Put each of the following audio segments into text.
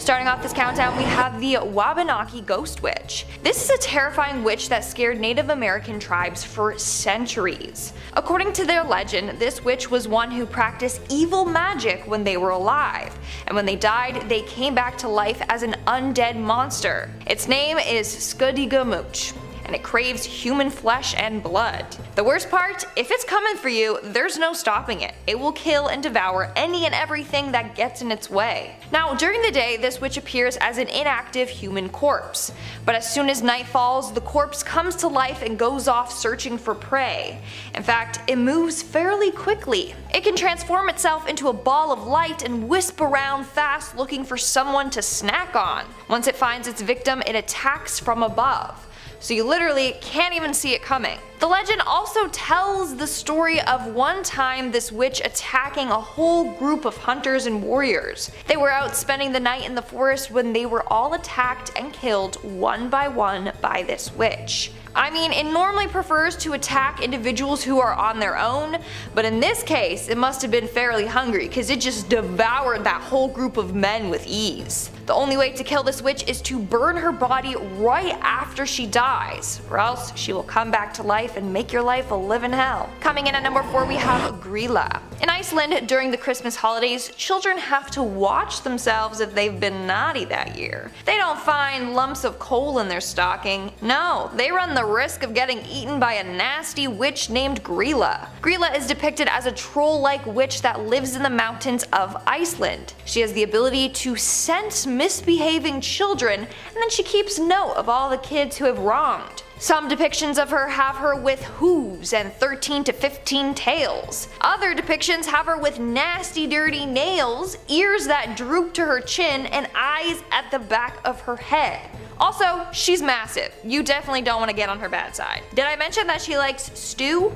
Starting off this countdown, we have the Wabanaki Ghost Witch. This is a terrifying witch that scared Native American tribes for centuries. According to their legend, this witch was one who practiced evil magic when they were alive, and when they died, they came back to life as an undead monster. Its name is Skadigamooch, and it craves human flesh and blood. The worst part, if it's coming for you, there's no stopping it. It will kill and devour any and everything that gets in its way. Now, during the day, this witch appears as an inactive human corpse, but as soon as night falls, the corpse comes to life and goes off searching for prey. In fact, it moves fairly quickly. It can transform itself into a ball of light and wisp around fast looking for someone to snack on. Once it finds its victim, it attacks from above, so you literally can't even see it coming. The legend also tells the story of one time this witch attacking a whole group of hunters and warriors. They were out spending the night in the forest when they were all attacked and killed one by this witch. I mean, it normally prefers to attack individuals who are on their own, but in this case, it must have been fairly hungry because it just devoured that whole group of men with ease. The only way to kill this witch is to burn her body right after she dies, or else she will come back to life and make your life a living hell. Coming in at number 4, we have Gryla. In Iceland, during the Christmas holidays, children have to watch themselves if they've been naughty that year. They don't find lumps of coal in their stocking. No, they run the risk of getting eaten by a nasty witch named Gryla. Gryla is depicted as a troll-like witch that lives in the mountains of Iceland. She has the ability to sense misbehaving children, and then she keeps note of all the kids who have wronged. Some depictions of her have her with hooves and 13 to 15 tails. Other depictions have her with nasty dirty nails, ears that droop to her chin, and eyes at the back of her head. Also, she's massive. You definitely don't want to get on her bad side. Did I mention that she likes stew?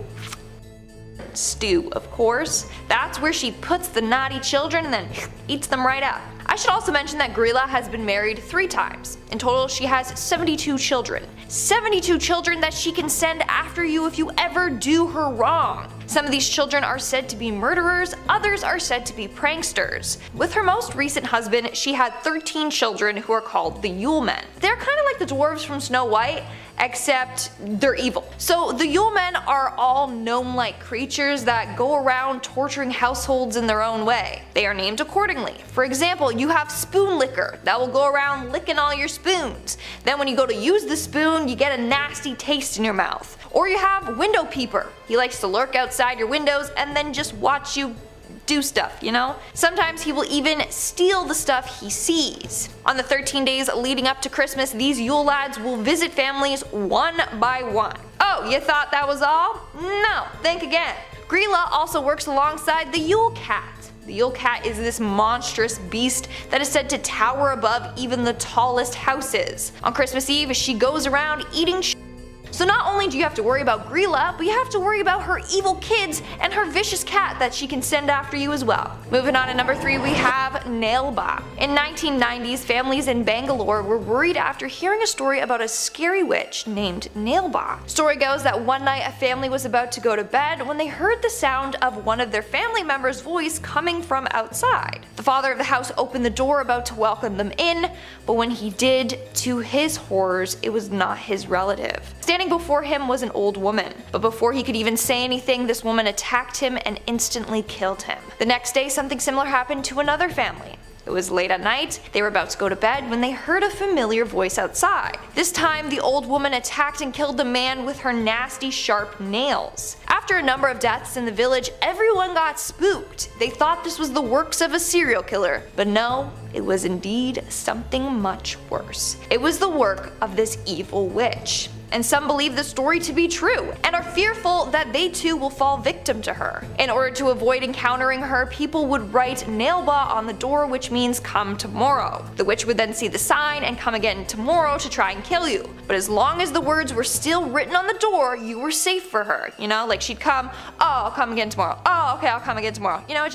Stew, of course. That's where she puts the naughty children and then eats them right up. I should also mention that Gryla has been married 3 times. In total, she has 72 children. 72 children that she can send after you if you ever do her wrong. Some of these children are said to be murderers, others are said to be pranksters. With her most recent husband, she had 13 children who are called the Yule Men. They're kind of like the dwarves from Snow White, except they're evil. So the Yule Men are all gnome-like creatures that go around torturing households in their own way. They are named accordingly. For example, you have Spoon Licker that will go around licking all your spoons. Then when you go to use the spoon, you get a nasty taste in your mouth. Or you have Window Peeper. He likes to lurk outside your windows and then just watch you do stuff, you know? Sometimes he will even steal the stuff he sees. On the 13 days leading up to Christmas, these Yule lads will visit families one by one. Oh, you thought that was all? No, think again. Gryla also works alongside the Yule Cat. The Yule Cat is this monstrous beast that is said to tower above even the tallest houses. On Christmas Eve, she goes around eating So not only do you have to worry about Gryla, but you have to worry about her evil kids and her vicious cat that she can send after you as well. Moving on to number 3, we have Naleba. In 1990s, families in Bangalore were worried after hearing a story about a scary witch named Naleba. Story goes that one night a family was about to go to bed when they heard the sound of one of their family members' voice coming from outside. The father of the house opened the door about to welcome them in, but when he did, to his horrors, it was not his relative. Standing before him was an old woman, but before he could even say anything, this woman attacked him and instantly killed him. The next day, something similar happened to another family. It was late at night, they were about to go to bed when they heard a familiar voice outside. This time, the old woman attacked and killed the man with her nasty sharp nails. After a number of deaths in the village, everyone got spooked. They thought this was the works of a serial killer, but no, it was indeed something much worse. It was the work of this evil witch. And some believe the story to be true, and are fearful that they too will fall victim to her. In order to avoid encountering her, people would write Naleba on the door, which means come tomorrow. The witch would then see the sign and come again tomorrow to try and kill you. But as long as the words were still written on the door, you were safe for her. You know, like she'd come, oh, I'll come again tomorrow. Oh, okay, I'll come again tomorrow. You know,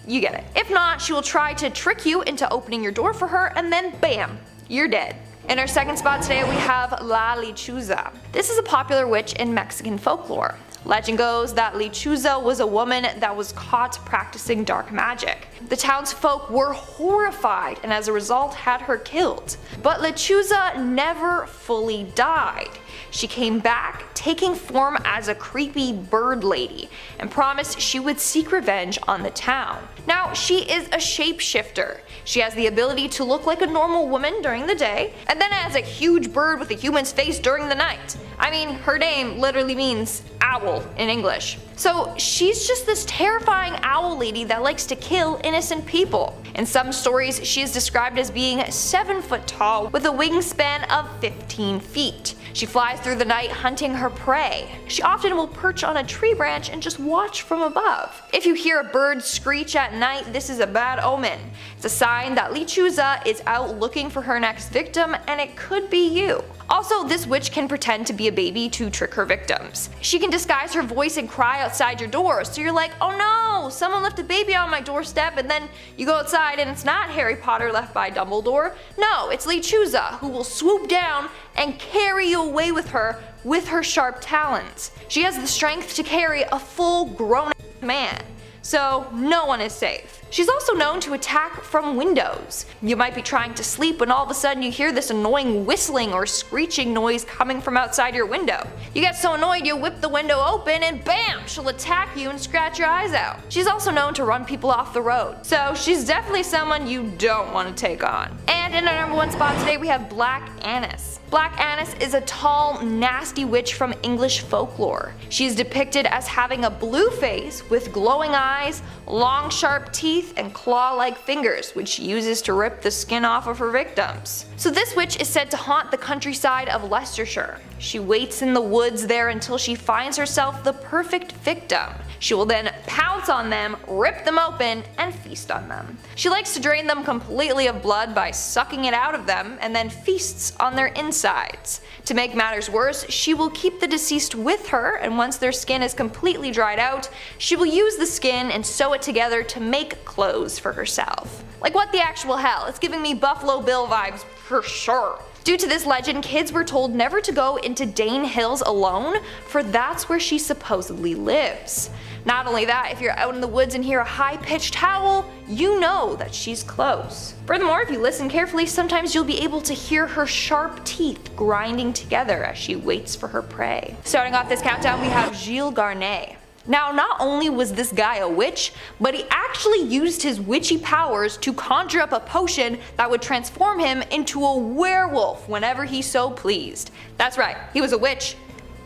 you get it. If not, she will try to trick you into opening your door for her, and then bam, you're dead. In our second spot today, we have La Lechuza. This is a popular witch in Mexican folklore. Legend goes that Lechuza was a woman that was caught practicing dark magic. The townsfolk were horrified and as a result had her killed. But Lechuza never fully died. She came back, taking form as a creepy bird lady, and promised she would seek revenge on the town. Now, she is a shapeshifter. She has the ability to look like a normal woman during the day, and then as a huge bird with a human's face during the night. I mean, her name literally means owl in English. So she's just this terrifying owl lady that likes to kill innocent people. In some stories, she is described as being 7 foot tall with a wingspan of 15 feet. She flies through the night hunting her prey. She often will perch on a tree branch and just watch from above. If you hear a bird screech at night, this is a bad omen. It's a sign that Lechuza is out looking for her next victim, and it could be you. Also, this witch can pretend to be a baby to trick her victims. She can disguise her voice and cry outside your door, so you're like, oh no, someone left a baby on my doorstep, and then you go outside and it's not Harry Potter left by Dumbledore. No, it's Lechuza, who will swoop down and carry you away with her sharp talons. She has the strength to carry a full grown man, so no one is safe. She's also known to attack from windows. You might be trying to sleep when all of a sudden you hear this annoying whistling or screeching noise coming from outside your window. You get so annoyed you whip the window open and bam, she'll attack you and scratch your eyes out. She's also known to run people off the road, so she's definitely someone you don't want to take on. And in our number 1 spot today we have Black Annis. Black Annis is a tall, nasty witch from English folklore. She is depicted as having a blue face with glowing eyes, long sharp teeth, and claw-like fingers, which she uses to rip the skin off of her victims. So this witch is said to haunt the countryside of Leicestershire. She waits in the woods there until she finds herself the perfect victim. She will then pounce on them, rip them open, and feast on them. She likes to drain them completely of blood by sucking it out of them, and then feasts on their insides. To make matters worse, she will keep the deceased with her, and once their skin is completely dried out, she will use the skin and sew it together to make clothes for herself. Like what the actual hell? It's giving me Buffalo Bill vibes for sure. Due to this legend, kids were told never to go into Dane Hills alone, for that's where she supposedly lives. Not only that, if you're out in the woods and hear a high-pitched howl, you know that she's close. Furthermore, if you listen carefully, sometimes you'll be able to hear her sharp teeth grinding together as she waits for her prey. Starting off this countdown, we have Gilles Garnier. Now, not only was this guy a witch, but he actually used his witchy powers to conjure up a potion that would transform him into a werewolf whenever he so pleased. That's right, he was a witch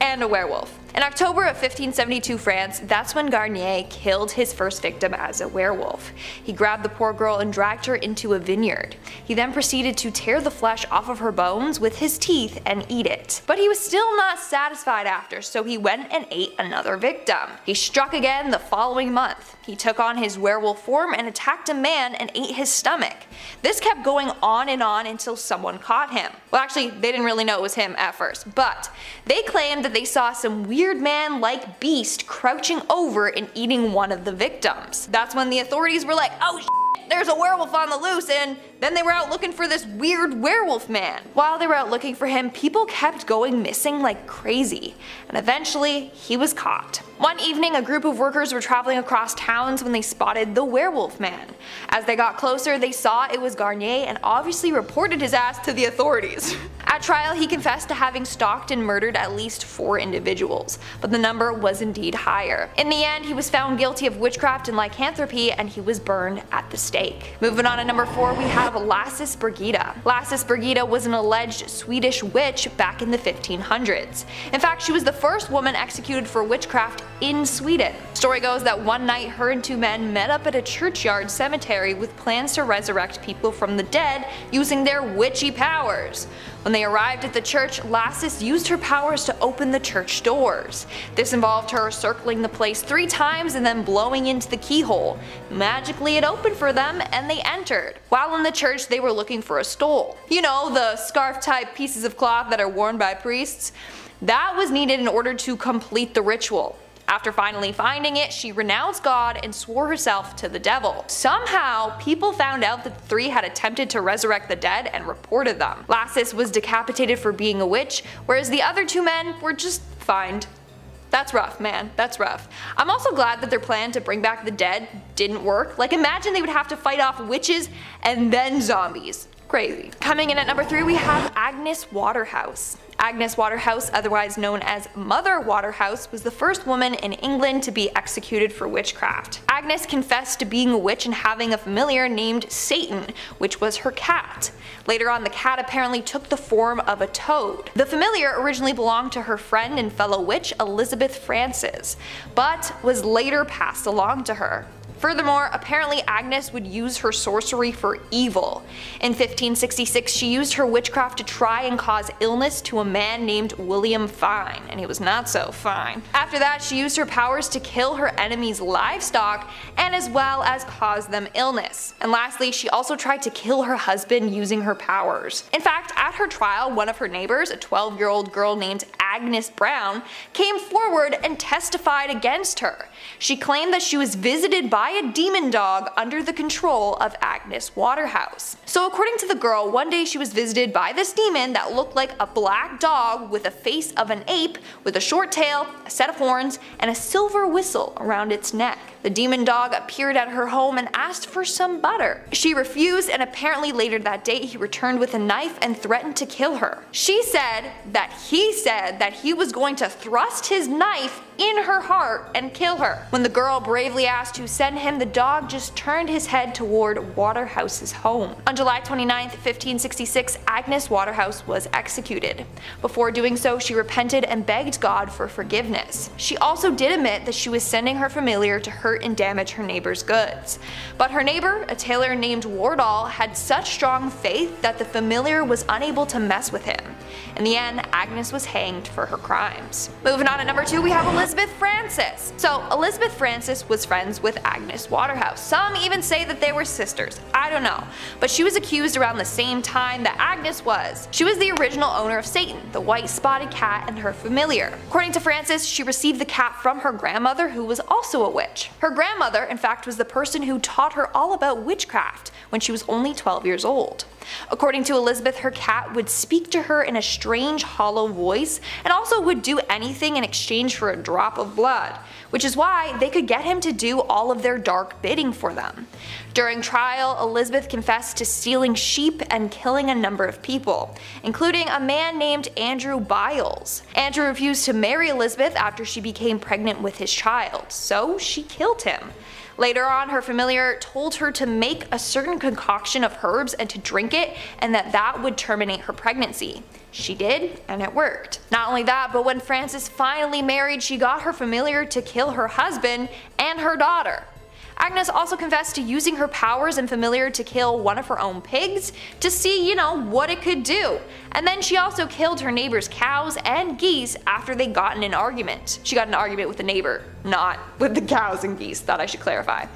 and a werewolf. In October of 1572 France, that's when Garnier killed his first victim as a werewolf. He grabbed the poor girl and dragged her into a vineyard. He then proceeded to tear the flesh off of her bones with his teeth and eat it. But he was still not satisfied after, so he went and ate another victim. He struck again the following month. He took on his werewolf form and attacked a man and ate his stomach. This kept going on and on until someone caught him. Well, actually, they didn't really know it was him at first, but they claimed that they saw some weird man-like beast crouching over and eating one of the victims. That's when the authorities were like, oh shit, there's a werewolf on the loose, and then they were out looking for this weird werewolf man. While they were out looking for him, people kept going missing like crazy, and eventually he was caught. One evening, a group of workers were traveling across towns when they spotted the werewolf man. As they got closer, they saw it was Garnier and obviously reported his ass to the authorities. At trial, he confessed to having stalked and murdered at least 4 individuals, but the number was indeed higher. In the end, he was found guilty of witchcraft and lycanthropy, and he was burned at the stake. Moving on to number 4, we have Lasses Birgitta. Lasses Birgitta was an alleged Swedish witch back in the 1500s. In fact, she was the first woman executed for witchcraft in Sweden. Story goes that one night her and 2 men met up at a churchyard cemetery with plans to resurrect people from the dead using their witchy powers. When they arrived at the church, Lasses used her powers to open the church doors. This involved her circling the place 3 times and then blowing into the keyhole. Magically it opened for them and they entered. While in the church, they were looking for a stole. You know, the scarf type pieces of cloth that are worn by priests? That was needed in order to complete the ritual. After finally finding it, she renounced God and swore herself to the devil. Somehow, people found out that the 3 had attempted to resurrect the dead and reported them. Lasses was decapitated for being a witch, whereas the other 2 men were just fined. That's rough, man. That's rough. I'm also glad that their plan to bring back the dead didn't work. Like, imagine they would have to fight off witches and then zombies. Crazy. Coming in at number 3, we have Agnes Waterhouse. Agnes Waterhouse, otherwise known as Mother Waterhouse, was the first woman in England to be executed for witchcraft. Agnes confessed to being a witch and having a familiar named Satan, which was her cat. Later on, the cat apparently took the form of a toad. The familiar originally belonged to her friend and fellow witch Elizabeth Frances, but was later passed along to her. Furthermore, apparently Agnes would use her sorcery for evil. In 1566, she used her witchcraft to try and cause illness to a man named William Fine, and he was not so fine. After that, she used her powers to kill her enemies' livestock and as well as cause them illness. And lastly, she also tried to kill her husband using her powers. In fact, at her trial, one of her neighbors, a 12-year-old girl named Agnes Brown, came forward and testified against her. She claimed that she was visited by a demon dog under the control of Agnes Waterhouse. So according to the girl, one day she was visited by this demon that looked like a black dog with a face of an ape with a short tail, a set of horns, and a silver whistle around its neck. The demon dog appeared at her home and asked for some butter. She refused, and apparently later that day he returned with a knife and threatened to kill her. She said that he was going to thrust his knife in her heart and kill her. When the girl bravely asked to send him, the dog just turned his head toward Waterhouse's home. On July 29, 1566, Agnes Waterhouse was executed. Before doing so, she repented and begged God for forgiveness. She also did admit that she was sending her familiar to hurt and damage her neighbor's goods. But her neighbor, a tailor named Wardall, had such strong faith that the familiar was unable to mess with him. In the end, Agnes was hanged for her crimes. Moving on to number 2, we have Elizabeth Frances. So Elizabeth Frances was friends with Agnes Waterhouse. Some even say that they were sisters. I don't know. But she was accused around the same time that Agnes was. She was the original owner of Satan, the white spotted cat, and her familiar. According to Frances, she received the cat from her grandmother, who was also a witch. Her grandmother, in fact, was the person who taught her all about witchcraft when she was only 12 years old. According to Elizabeth, her cat would speak to her in a strange hollow voice and also would do anything in exchange for a drop of blood, which is why they could get him to do all of their dark bidding for them. During trial, Elizabeth confessed to stealing sheep and killing a number of people, including a man named Andrew Biles. Andrew refused to marry Elizabeth after she became pregnant with his child, so she killed him. Later on, her familiar told her to make a certain concoction of herbs and to drink it, and that would terminate her pregnancy. She did, and it worked. Not only that, but when Frances finally married, she got her familiar to kill her husband and her daughter. Agnes also confessed to using her powers and familiar to kill one of her own pigs to see, what it could do. And then she also killed her neighbor's cows and geese after they got in an argument. She got in an argument with the neighbor, not with the cows and geese, thought I should clarify.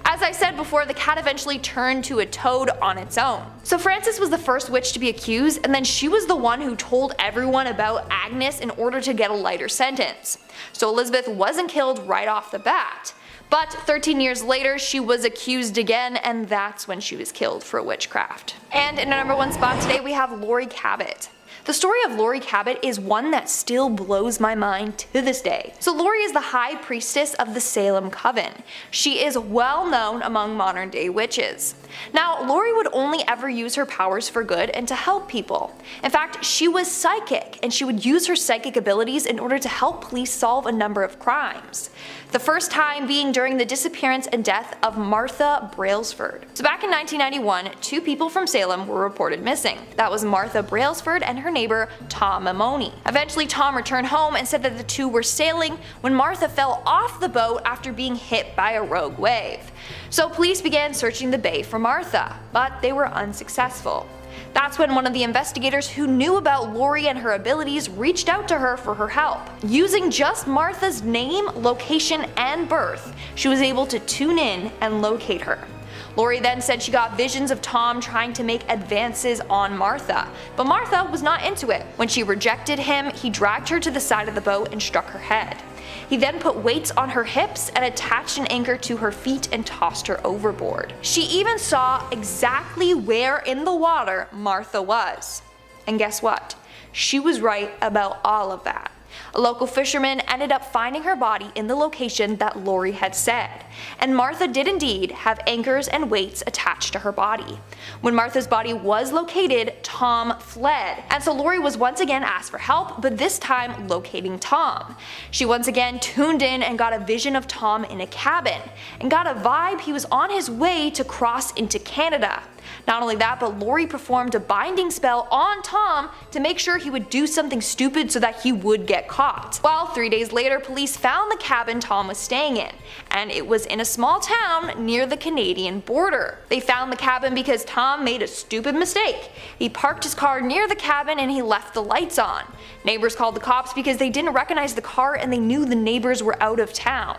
As I said before, the cat eventually turned to a toad on its own. So Frances was the first witch to be accused, and then she was the one who told everyone about Agnes in order to get a lighter sentence. So Elizabeth wasn't killed right off the bat. But 13 years later, she was accused again, and that's when she was killed for witchcraft. And in our number 1 spot today, we have Laurie Cabot. The story of Laurie Cabot is one that still blows my mind to this day. So Laurie is the high priestess of the Salem Coven. She is well known among modern day witches. Now, Laurie would only ever use her powers for good and to help people. In fact, she was psychic, and she would use her psychic abilities in order to help police solve a number of crimes. The first time being during the disappearance and death of Martha Brailsford. So back in 1991, 2 people from Salem were reported missing. That was Martha Brailsford and her neighbor Tom Mamoni. Eventually Tom returned home and said that the two were sailing when Martha fell off the boat after being hit by a rogue wave. So police began searching the bay for Martha, but they were unsuccessful. That's when one of the investigators who knew about Laurie and her abilities reached out to her for her help. Using just Martha's name, location, and birth, she was able to tune in and locate her. Laurie then said she got visions of Tom trying to make advances on Martha, but Martha was not into it. When she rejected him, he dragged her to the side of the boat and struck her head. He then put weights on her hips and attached an anchor to her feet and tossed her overboard. She even saw exactly where in the water Martha was. And guess what? She was right about all of that. A local fisherman ended up finding her body in the location that Laurie had said, and Martha did indeed have anchors and weights attached to her body. When Martha's body was located, Tom fled, and so Laurie was once again asked for help, but this time locating Tom. She once again tuned in and got a vision of Tom in a cabin, and got a vibe he was on his way to cross into Canada. Not only that, but Laurie performed a binding spell on Tom to make sure he would do something stupid so that he would get caught. Well, 3 days later, police found the cabin Tom was staying in, and it was in a small town near the Canadian border. They found the cabin because Tom made a stupid mistake. He parked his car near the cabin and he left the lights on. Neighbors called the cops because they didn't recognize the car and they knew the neighbors were out of town.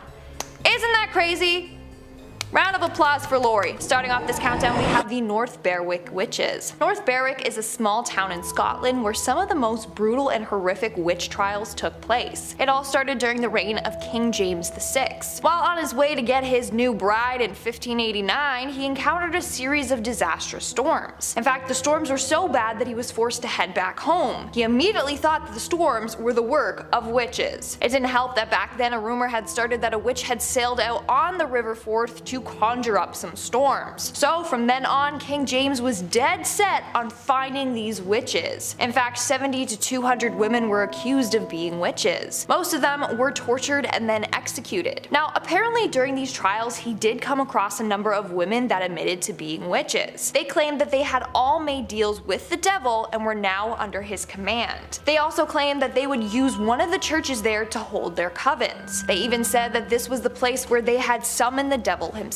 Isn't that crazy? Round of applause for Laurie. Starting off this countdown, we have the North Berwick Witches. North Berwick is a small town in Scotland where some of the most brutal and horrific witch trials took place. It all started during the reign of King James VI. While on his way to get his new bride in 1589, he encountered a series of disastrous storms. In fact, the storms were so bad that he was forced to head back home. He immediately thought that the storms were the work of witches. It didn't help that back then a rumor had started that a witch had sailed out on the River Forth to conjure up some storms. So from then on, King James was dead set on finding these witches. In fact, 70 to 200 women were accused of being witches. Most of them were tortured and then executed. Now, apparently during these trials, he did come across a number of women that admitted to being witches. They claimed that they had all made deals with the devil and were now under his command. They also claimed that they would use one of the churches there to hold their covens. They even said that this was the place where they had summoned the devil himself.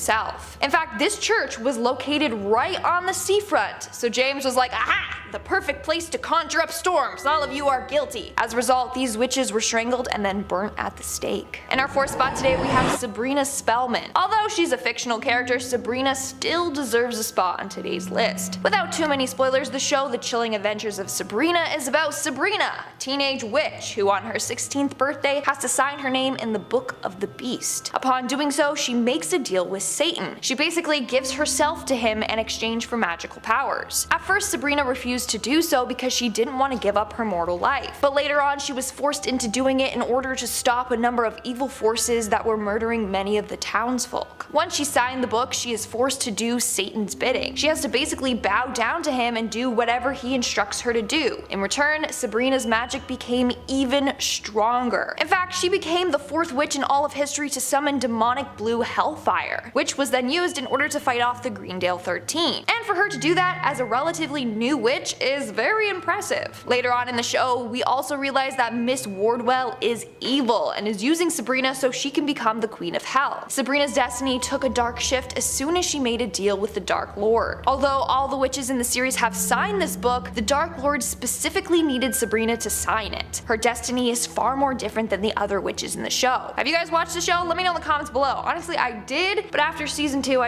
In fact, this church was located right on the seafront, so James was like, aha! The perfect place to conjure up storms, all of you are guilty. As a result, these witches were strangled and then burnt at the stake. In our fourth spot today, we have Sabrina Spellman. Although she's a fictional character, Sabrina still deserves a spot on today's list. Without too many spoilers, the show The Chilling Adventures of Sabrina is about Sabrina, a teenage witch who on her 16th birthday has to sign her name in the Book of the Beast. Upon doing so, she makes a deal with Satan. She basically gives herself to him in exchange for magical powers. At first, Sabrina refused to do so because she didn't want to give up her mortal life, but later on she was forced into doing it in order to stop a number of evil forces that were murdering many of the townsfolk. Once she signed the book, she is forced to do Satan's bidding. She has to basically bow down to him and do whatever he instructs her to do. In return, Sabrina's magic became even stronger. In fact, she became the fourth witch in all of history to summon demonic blue hellfire, which was then used in order to fight off the Greendale 13. And for her to do that as a relatively new witch is very impressive. Later on in the show, we also realize that Miss Wardwell is evil and is using Sabrina so she can become the Queen of Hell. Sabrina's destiny took a dark shift as soon as she made a deal with the Dark Lord. Although all the witches in the series have signed this book, the Dark Lord specifically needed Sabrina to sign it. Her destiny is far more different than the other witches in the show. Have you guys watched the show? Let me know in the comments below. Honestly, I did, but after season 2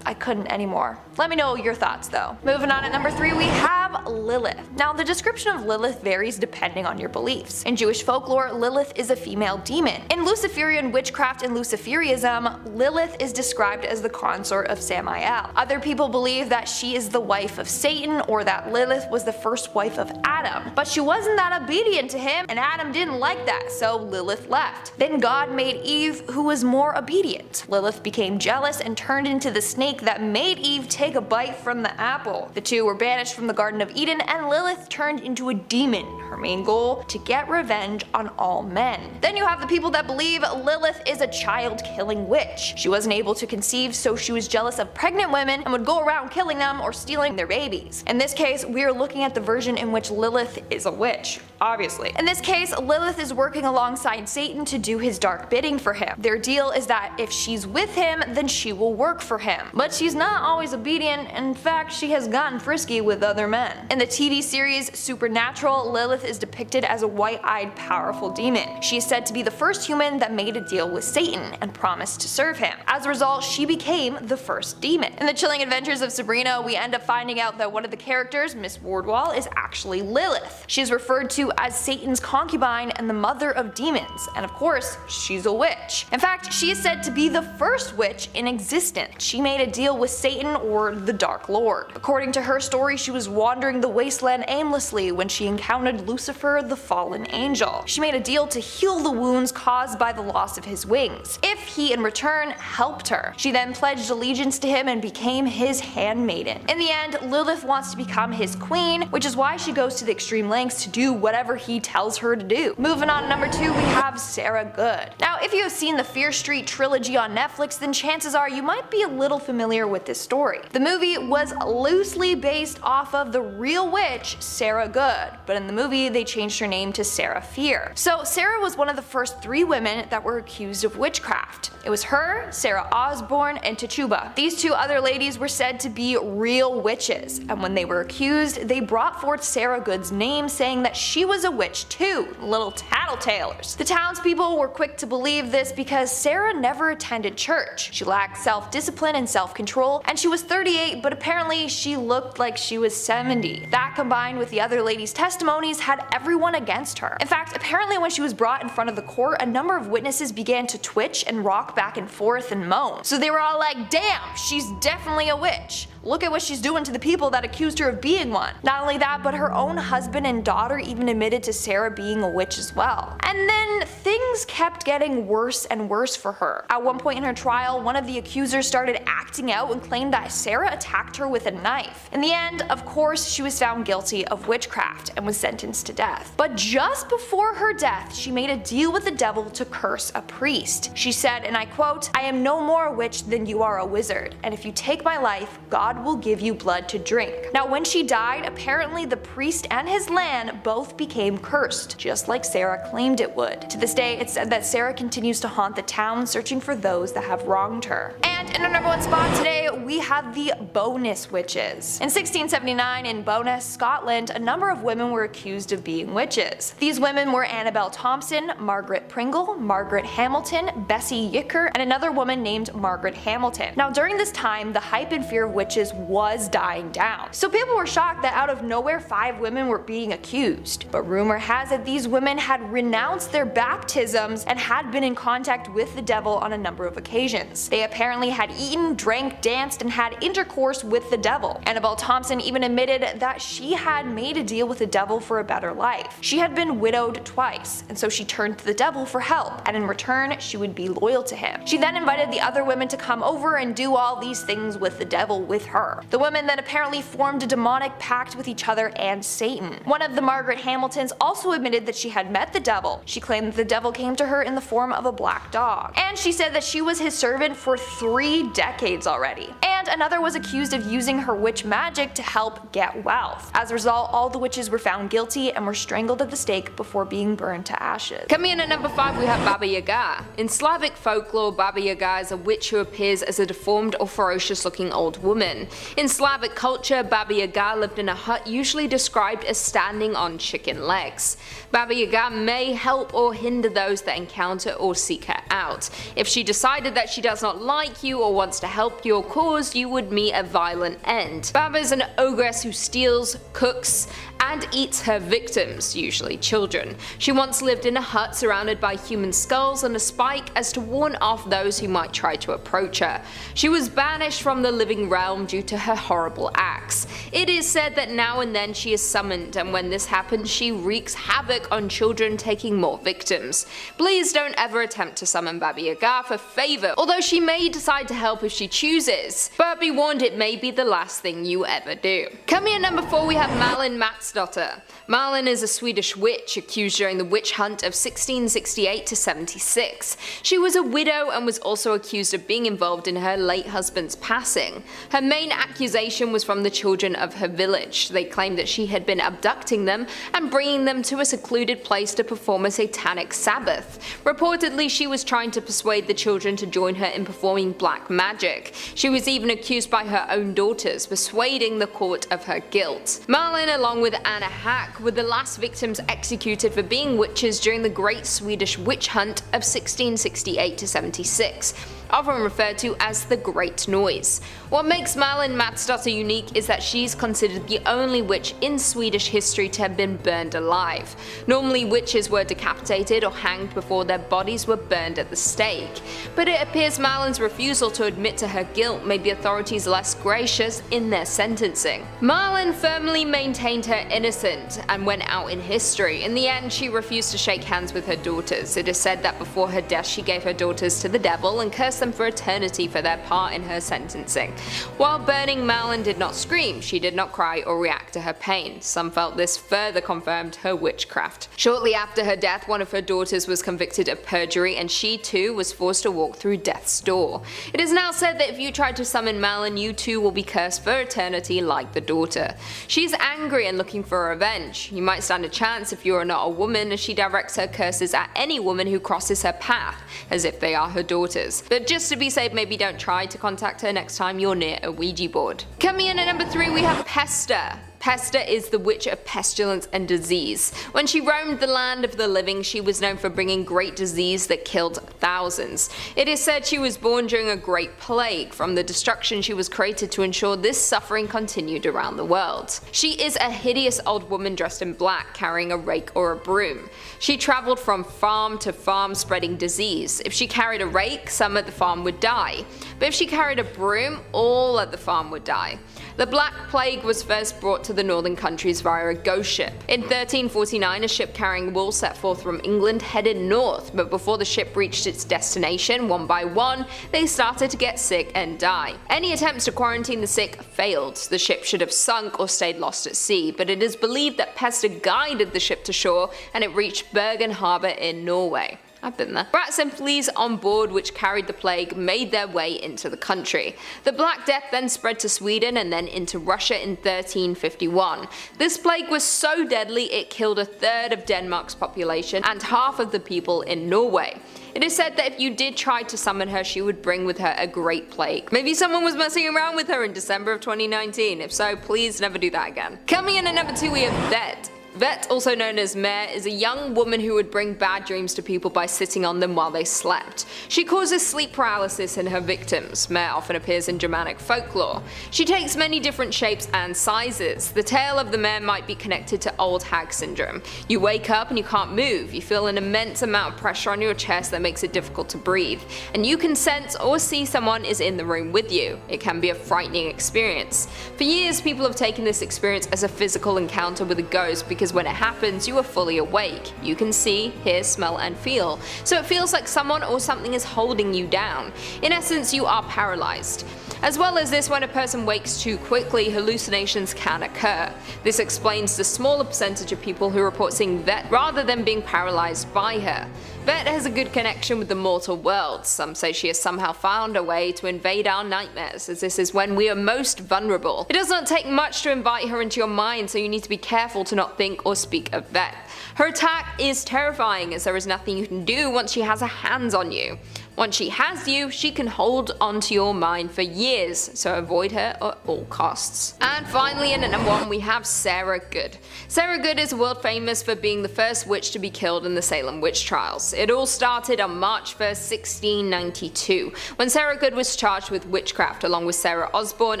I couldn't anymore. Let me know your thoughts though. Moving on at number 3, we have Lilith. Now the description of Lilith varies depending on your beliefs. In Jewish folklore, Lilith is a female demon. In Luciferian witchcraft and Luciferianism, Lilith is described as the consort of Samael. Other people believe that she is the wife of Satan or that Lilith was the first wife of Adam. But she wasn't that obedient to him and Adam didn't like that, so Lilith left. Then God made Eve, who was more obedient. Lilith became jealous and turned into the snake that made Eve take a bite from the apple. The two were banished from the Garden of Eden and Lilith turned into a demon. Her main goal, to get revenge on all men. Then you have the people that believe Lilith is a child-killing witch. She wasn't able to conceive, so she was jealous of pregnant women and would go around killing them or stealing their babies. In this case, we are looking at the version in which Lilith is a witch, obviously. In this case, Lilith is working alongside Satan to do his dark bidding for him. Their deal is that if she's with him, then she will work for him. But she's not always obedient, in fact she has gotten frisky with other men. In the TV series Supernatural, Lilith is depicted as a white-eyed powerful demon. She is said to be the first human that made a deal with Satan and promised to serve him. As a result, she became the first demon. In the Chilling Adventures of Sabrina, we end up finding out that one of the characters, Miss Wardwell, is actually Lilith. She is referred to as Satan's concubine and the mother of demons, and of course, she's a witch. In fact, she is said to be the first witch in existence. She made a deal with Satan or the Dark Lord. According to her story, she was wandering the wasteland aimlessly when she encountered Lucifer, the fallen angel. She made a deal to heal the wounds caused by the loss of his wings, if he in return helped her. She then pledged allegiance to him and became his handmaiden. In the end, Lilith wants to become his queen, which is why she goes to the extreme lengths to do whatever he tells her to do. Moving on to number 2, we have Sarah Good. Now, if you have seen the Fear Street trilogy on Netflix, then chances are you might be a little familiar with this story. The movie was loosely based off of the real witch Sarah Good, but in the movie they changed her name to Sarah Fear. So Sarah was one of the first 3 women that were accused of witchcraft. It was her, Sarah Osborne, and Tituba. These 2 other ladies were said to be real witches, and when they were accused, they brought forth Sarah Good's name, saying that she was a witch too. Little tattletalers. The townspeople were quick to believe this because Sarah never attended church. She lacked self-discipline and self-control, and she was 38, but apparently she looked like she was 70. That combined with the other ladies' testimonies had everyone against her. In fact, apparently when she was brought in front of the court, a number of witnesses began to twitch and rock back and forth and moan. So they were all like, damn, she's definitely a witch. Look at what she's doing to the people that accused her of being one. Not only that, but her own husband and daughter even admitted to Sarah being a witch as well. And then things kept getting worse and worse for her. At one point in her trial, one of the accusers started acting out and claimed that Sarah attacked her with a knife. In the end, of course, she was found guilty of witchcraft and was sentenced to death. But just before her death, she made a deal with the devil to curse a priest. She said, and I quote, "I am no more a witch than you are a wizard, and if you take my life, God will give you blood to drink." Now when she died, apparently the priest and his land both became cursed, just like Sarah claimed it would. To this day, it's said that Sarah continues to haunt the town, searching for those that have wronged her. And in our number 1 spot today, we have the Bowness witches. In 1679 in Bowness, Scotland, a number of women were accused of being witches. These women were Annabel Thompson, Margaret Pringle, Margaret Hamilton, Bessie Yicker, and another woman named Margaret Hamilton. Now during this time, the hype and fear of witches was dying down. So people were shocked that out of nowhere 5 women were being accused. But rumor has it these women had renounced their baptisms and had been in contact with the devil on a number of occasions. They apparently had eaten, drank, danced, and had intercourse with the devil. Annabel Thompson even admitted that she had made a deal with the devil for a better life. She had been widowed twice, and so she turned to the devil for help, and in return she would be loyal to him. She then invited the other women to come over and do all these things with the devil with her. The women then apparently formed a demonic pact with each other and Satan. One of the Margaret Hamiltons also admitted that she had met the devil. She claimed that the devil came to her in the form of a black dog. And she said that she was his servant for 3 decades already. And another was accused of using her witch magic to help get wealth. As a result, all the witches were found guilty and were strangled at the stake before being burned to ashes. Coming in at number 5, we have Baba Yaga. In Slavic folklore, Baba Yaga is a witch who appears as a deformed or ferocious looking old woman. In Slavic culture, Baba Yaga lived in a hut usually described as standing on chicken legs. Baba Yaga may help or hinder those that encounter or seek her out. If she decided that she does not like you or wants to help your cause, you would meet a violent end. Baba is an ogress who steals, cooks, and eats her victims, usually children. She once lived in a hut surrounded by human skulls and a spike as to warn off those who might try to approach her. She was banished from the living realm due to her horrible acts. It is said that now and then she is summoned, and when this happens she wreaks havoc on children, taking more victims. Please don't ever attempt to summon Baba Yaga for favor, although she may decide to help if she chooses, but be warned it may be the last thing you ever do. Coming in at number 4, we have Malin Matsdotter. Malin is a Swedish witch accused during the witch hunt of 1668 to 76. She was a widow and was also accused of being involved in her late husband's passing. Her main accusation was from the children of her village. They claimed that she had been abducting them and bringing them to a secluded place to perform a satanic sabbath. Reportedly, she was trying to persuade the children to join her in performing black magic. She was even accused by her own daughters, persuading the court of her guilt. Malin, along with Anna Hack, were the last victims executed for being witches during the Great Swedish Witch Hunt of 1668 to 76. often referred to as the Great Noise. What makes Malin Matsdotter unique is that she's considered the only witch in Swedish history to have been burned alive. Normally witches were decapitated or hanged before their bodies were burned at the stake, but it appears Malin's refusal to admit to her guilt made the authorities less gracious in their sentencing. Malin firmly maintained her innocence and went out in history. In the end, she refused to shake hands with her daughters. It is said that before her death she gave her daughters to the devil and cursed them for eternity for their part in her sentencing. While burning, Malin did not scream, she did not cry or react to her pain. Some felt this further confirmed her witchcraft. Shortly after her death, one of her daughters was convicted of perjury and she too was forced to walk through death's door. It is now said that if you try to summon Malin, you too will be cursed for eternity like the daughter. She's angry and looking for revenge. You might stand a chance if you are not a woman, as she directs her curses at any woman who crosses her path, as if they are her daughters. But just to be safe, maybe don't try to contact her next time you're near a Ouija board. Coming in at number 3 we have Pesta. Pesta is the witch of pestilence and disease. When she roamed the land of the living, she was known for bringing great disease that killed thousands. It is said she was born during a great plague. From the destruction, she was created to ensure this suffering continued around the world. She is a hideous old woman dressed in black, carrying a rake or a broom. She traveled from farm to farm spreading disease. If she carried a rake, some at the farm would die. But if she carried a broom, all at the farm would die. The Black Plague was first brought to the northern countries via a ghost ship. In 1349, a ship carrying wool set forth from England headed north, but before the ship reached its destination, one by one, they started to get sick and die. Any attempts to quarantine the sick failed. The ship should have sunk or stayed lost at sea, but it is believed that Pesta guided the ship to shore and it reached Bergen Harbour in Norway. I've been there. Rats and fleas on board which carried the plague made their way into the country. The Black Death then spread to Sweden and then into Russia in 1351. This plague was so deadly it killed a third of Denmark's population and half of the people in Norway. It is said that if you did try to summon her, she would bring with her a great plague. Maybe someone was messing around with her in December of 2019. If so, please never do that again. Coming in at number 2 we have Vette. Vette, also known as Mare, is a young woman who would bring bad dreams to people by sitting on them while they slept. She causes sleep paralysis in her victims. Mare often appears in Germanic folklore. She takes many different shapes and sizes. The tale of the Mare might be connected to old hag syndrome. You wake up and you can't move. You feel an immense amount of pressure on your chest that makes it difficult to breathe. And you can sense or see someone is in the room with you. It can be a frightening experience. For years, people have taken this experience as a physical encounter with a ghost because when it happens, you are fully awake. You can see, hear, smell, and feel. So it feels like someone or something is holding you down. In essence, you are paralyzed. As well as this, when a person wakes too quickly, hallucinations can occur. This explains the smaller percentage of people who report seeing Vette rather than being paralyzed by her. Vette has a good connection with the mortal world. Some say she has somehow found a way to invade our nightmares, as this is when we are most vulnerable. It does not take much to invite her into your mind, so you need to be careful to not think or speak of Vette. Her attack is terrifying, as there is nothing you can do once she has her hands on you. Once she has you, she can hold onto your mind for years, so avoid her at all costs. And finally, in at number 1, we have Sarah Good. Sarah Good is world famous for being the first witch to be killed in the Salem witch trials. It all started on March 1st, 1692, when Sarah Good was charged with witchcraft along with Sarah Osborne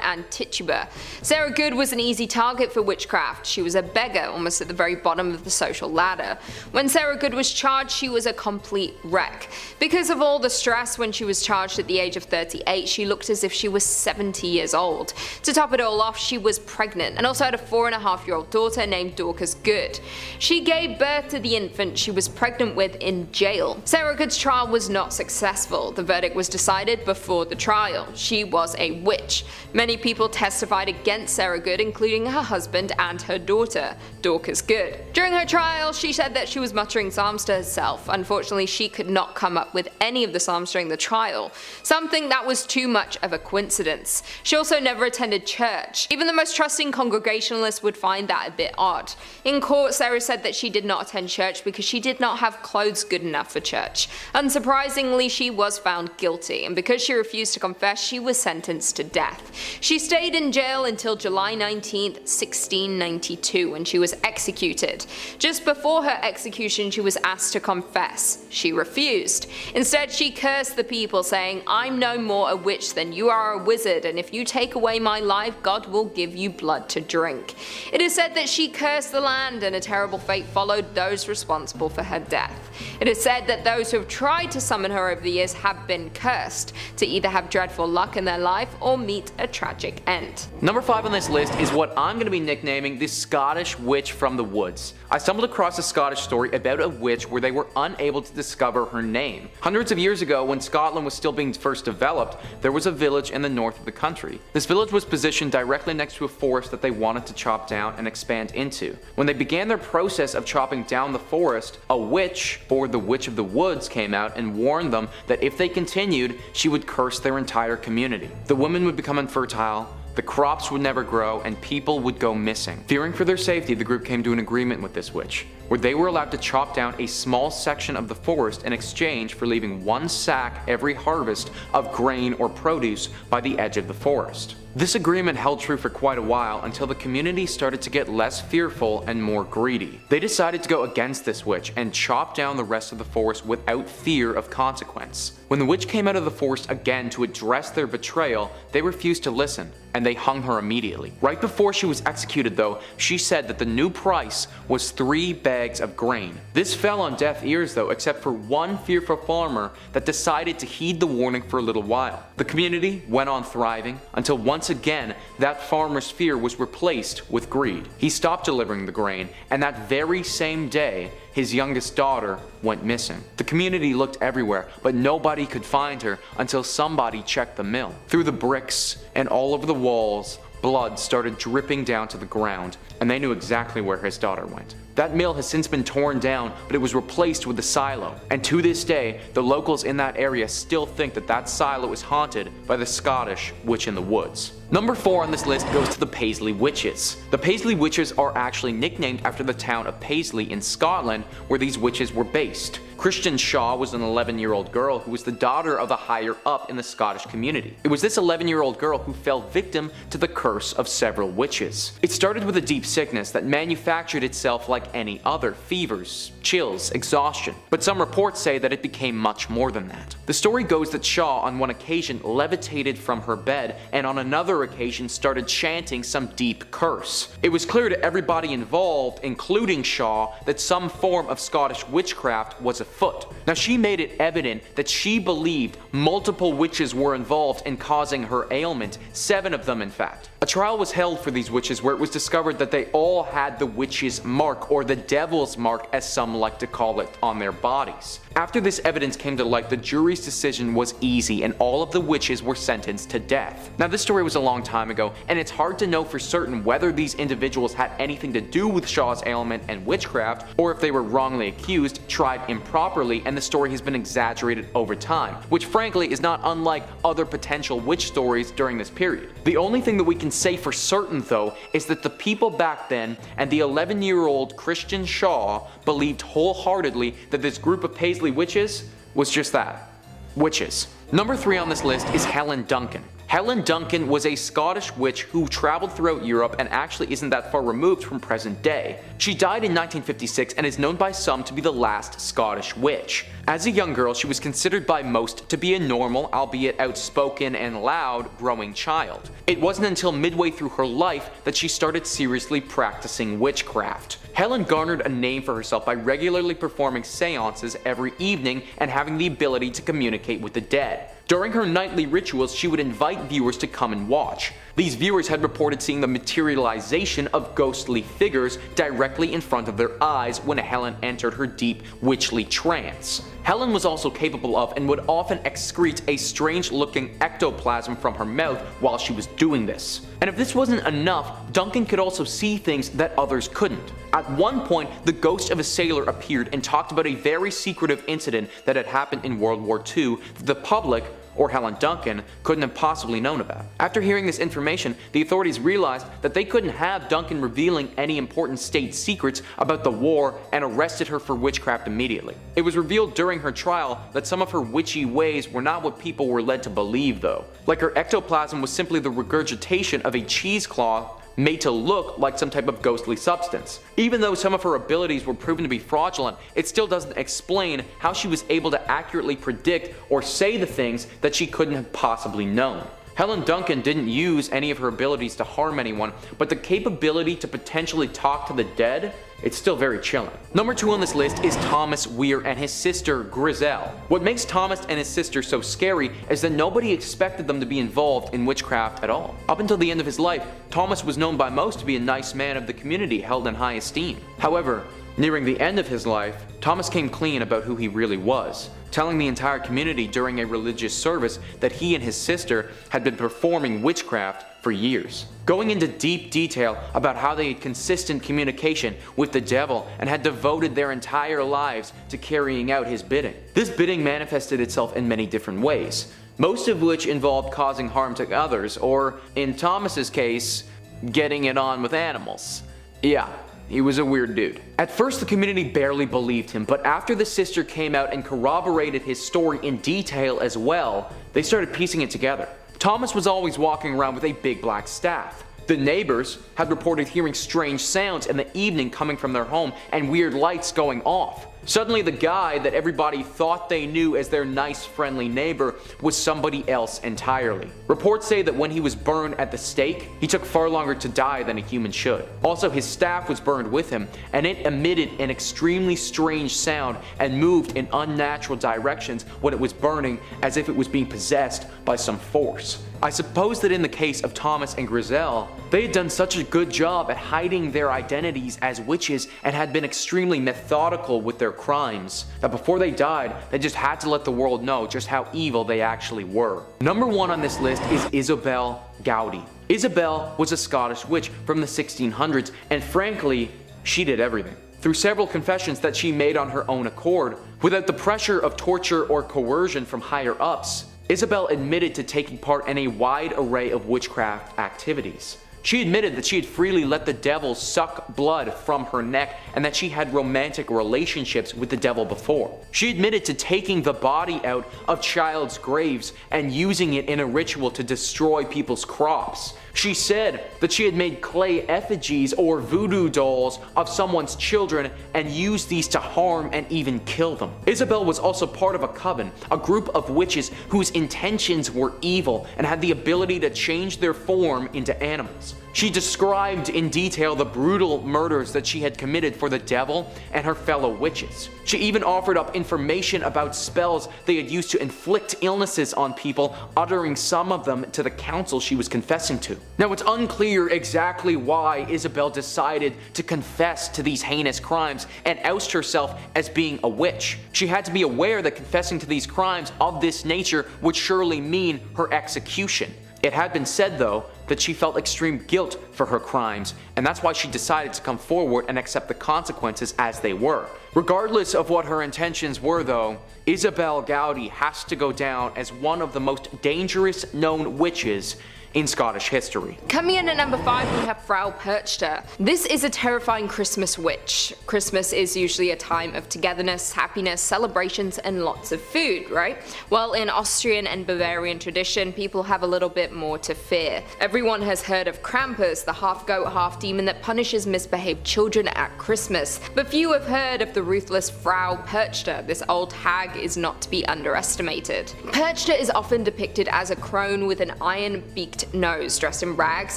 and Tituba. Sarah Good was an easy target for witchcraft. She was a beggar, almost at the very bottom of the social ladder. When Sarah Good was charged, she was a complete wreck. Because of all the stress when she was charged at the age of 38, she looked as if she was 70 years old. To top it all off, she was pregnant and also had a 4.5-year-old daughter named Dorcas Good. She gave birth to the infant she was pregnant with in jail. Sarah Good's trial was not successful. The verdict was decided before the trial. She was a witch. Many people testified against Sarah Good, including her husband and her daughter, Dorcas Good. During her trial, she said that she was muttering psalms to herself. Unfortunately, she could not come up with any of the psalms during the trial, something that was too much of a coincidence. She also never attended church. Even the most trusting Congregationalists would find that a bit odd. In court, Sarah said that she did not attend church because she did not have clothes good enough for church. Unsurprisingly, she was found guilty, and because she refused to confess, she was sentenced to death. She stayed in jail until July 19, 1692, when she was executed. Just before her execution, she was asked to confess. She refused. Instead, she cursed the people, saying, "I'm no more a witch than you are a wizard, and if you take away my life, God will give you blood to drink." It is said that she cursed the land, and a terrible fate followed those responsible for her death. It is said that those who have tried to summon her over the years have been cursed, to either have dreadful luck in their life or meet a tragic end. Number 5 on this list is what I'm going to be nicknaming the Scottish Witch from the Woods. I stumbled across a Scottish story about a witch where they were unable to discover her name. Hundreds of years ago, when Scotland was still being first developed, there was a village in the north of the country. This village was positioned directly next to a forest that they wanted to chop down and expand into. When they began their process of chopping down the forest, a witch, or the Witch of the Woods, came out and warned them that if they continued, she would curse their entire community. The women would become infertile, the crops would never grow, and people would go missing. Fearing for their safety, the group came to an agreement with this witch, where they were allowed to chop down a small section of the forest in exchange for leaving 1 sack every harvest of grain or produce by the edge of the forest. This agreement held true for quite a while until the community started to get less fearful and more greedy. They decided to go against this witch and chop down the rest of the forest without fear of consequence. When the witch came out of the forest again to address their betrayal, they refused to listen, and they hung her immediately. Right before she was executed though, she said that the new price was 3 bags of grain. This fell on deaf ears though, except for one fearful farmer that decided to heed the warning for a little while. The community went on thriving until once again that farmer's fear was replaced with greed. He stopped delivering the grain, and that very same day his youngest daughter went missing. The community looked everywhere, but nobody could find her until somebody checked the mill. Through the bricks and all over the walls, blood started dripping down to the ground, and they knew exactly where his daughter went. That mill has since been torn down, but it was replaced with a silo, and to this day, the locals in that area still think that that silo is haunted by the Scottish Witch in the Woods. Number 4 on this list goes to the Paisley Witches. The Paisley Witches are actually nicknamed after the town of Paisley in Scotland, where these witches were based. Christian Shaw was an 11-year-old girl who was the daughter of a higher up in the Scottish community. It was this 11-year-old girl who fell victim to the curse of several witches. It started with a deep sickness that manufactured itself like any other: fevers, chills, exhaustion. But some reports say that it became much more than that. The story goes that Shaw on one occasion levitated from her bed, and on another occasion started chanting some deep curse. It was clear to everybody involved, including Shaw, that some form of Scottish witchcraft was afoot. Now, she made it evident that she believed multiple witches were involved in causing her ailment, 7 of them in fact. A trial was held for these witches where it was discovered that they all had the witch's mark, or the devil's mark as some like to call it, on their bodies. After this evidence came to light, the jury's decision was easy and all of the witches were sentenced to death. Now, this story was a long time ago, and it's hard to know for certain whether these individuals had anything to do with Shaw's ailment and witchcraft, or if they were wrongly accused, tried improperly, and the story has been exaggerated over time, which frankly is not unlike other potential witch stories during this period. The only thing that we can say for certain though is that the people back then and the 11-year-old Christian Shaw believed wholeheartedly that this group of Paisley witches was just that: witches. Number 3 on this list is Helen Duncan. Helen Duncan was a Scottish witch who traveled throughout Europe and actually isn't that far removed from present day. She died in 1956 and is known by some to be the last Scottish witch. As a young girl, she was considered by most to be a normal, albeit outspoken and loud, growing child. It wasn't until midway through her life that she started seriously practicing witchcraft. Helen garnered a name for herself by regularly performing seances every evening and having the ability to communicate with the dead. During her nightly rituals, she would invite viewers to come and watch. These viewers had reported seeing the materialization of ghostly figures directly in front of their eyes when Helen entered her deep witchly trance. Helen was also capable of and would often excrete a strange-looking ectoplasm from her mouth while she was doing this. And if this wasn't enough, Duncan could also see things that others couldn't. At one point, the ghost of a sailor appeared and talked about a very secretive incident that had happened in World War II that the public, or Helen Duncan, couldn't have possibly known about. After hearing this information, the authorities realized that they couldn't have Duncan revealing any important state secrets about the war and arrested her for witchcraft immediately. It was revealed during her trial that some of her witchy ways were not what people were led to believe though. Like her ectoplasm was simply the regurgitation of a cheesecloth made to look like some type of ghostly substance. Even though some of her abilities were proven to be fraudulent, it still doesn't explain how she was able to accurately predict or say the things that she couldn't have possibly known. Helen Duncan didn't use any of her abilities to harm anyone, but the capability to potentially talk to the dead, it's still very chilling. Number 2 on this list is Thomas Weir and his sister Gryla. What makes Thomas and his sister so scary is that nobody expected them to be involved in witchcraft at all. Up until the end of his life, Thomas was known by most to be a nice man of the community held in high esteem. However, nearing the end of his life, Thomas came clean about who he really was, telling the entire community during a religious service that he and his sister had been performing witchcraft for years, going into deep detail about how they had consistent communication with the devil and had devoted their entire lives to carrying out his bidding. This bidding manifested itself in many different ways, most of which involved causing harm to others, or in Thomas's case, getting it on with animals. Yeah. He was a weird dude. At first the community barely believed him, but after the sister came out and corroborated his story in detail as well, they started piecing it together. Thomas was always walking around with a big black staff. The neighbors had reported hearing strange sounds in the evening coming from their home and weird lights going off. Suddenly the guy that everybody thought they knew as their nice friendly neighbor was somebody else entirely. Reports say that when he was burned at the stake, he took far longer to die than a human should. Also, his staff was burned with him, and it emitted an extremely strange sound and moved in unnatural directions when it was burning, as if it was being possessed by some force. I suppose that in the case of Thomas and Gryla, they had done such a good job at hiding their identities as witches and had been extremely methodical with their crimes, that before they died, they just had to let the world know just how evil they actually were. Number 1 on this list is Isobel Gowdie. Isobel was a Scottish witch from the 1600s, and frankly, she did everything. Through several confessions that she made on her own accord, without the pressure of torture or coercion from higher ups, Isobel admitted to taking part in a wide array of witchcraft activities. She admitted that she had freely let the devil suck blood from her neck and that she had romantic relationships with the devil before. She admitted to taking the body out of child's graves and using it in a ritual to destroy people's crops. She said that she had made clay effigies or voodoo dolls of someone's children and used these to harm and even kill them. Isobel was also part of a coven, a group of witches whose intentions were evil and had the ability to change their form into animals. She described in detail the brutal murders that she had committed for the devil and her fellow witches. She even offered up information about spells they had used to inflict illnesses on people, uttering some of them to the council she was confessing to. Now, it's unclear exactly why Isobel decided to confess to these heinous crimes and oust herself as being a witch. She had to be aware that confessing to these crimes of this nature would surely mean her execution. It had been said, though, that she felt extreme guilt for her crimes, and that's why she decided to come forward and accept the consequences as they were. Regardless of what her intentions were, though, Isobel Gowdie has to go down as one of the most dangerous known witches in Scottish history. Coming in at number 5, we have Frau Perchta. This is a terrifying Christmas witch. Christmas is usually a time of togetherness, happiness, celebrations, and lots of food, right? Well, in Austrian and Bavarian tradition, people have a little bit more to fear. Everyone has heard of Krampus, the half-goat, half-demon that punishes misbehaved children at Christmas, but few have heard of the ruthless Frau Perchta. This old hag is not to be underestimated. Perchta is often depicted as a crone with an iron-beaked nose, dressed in rags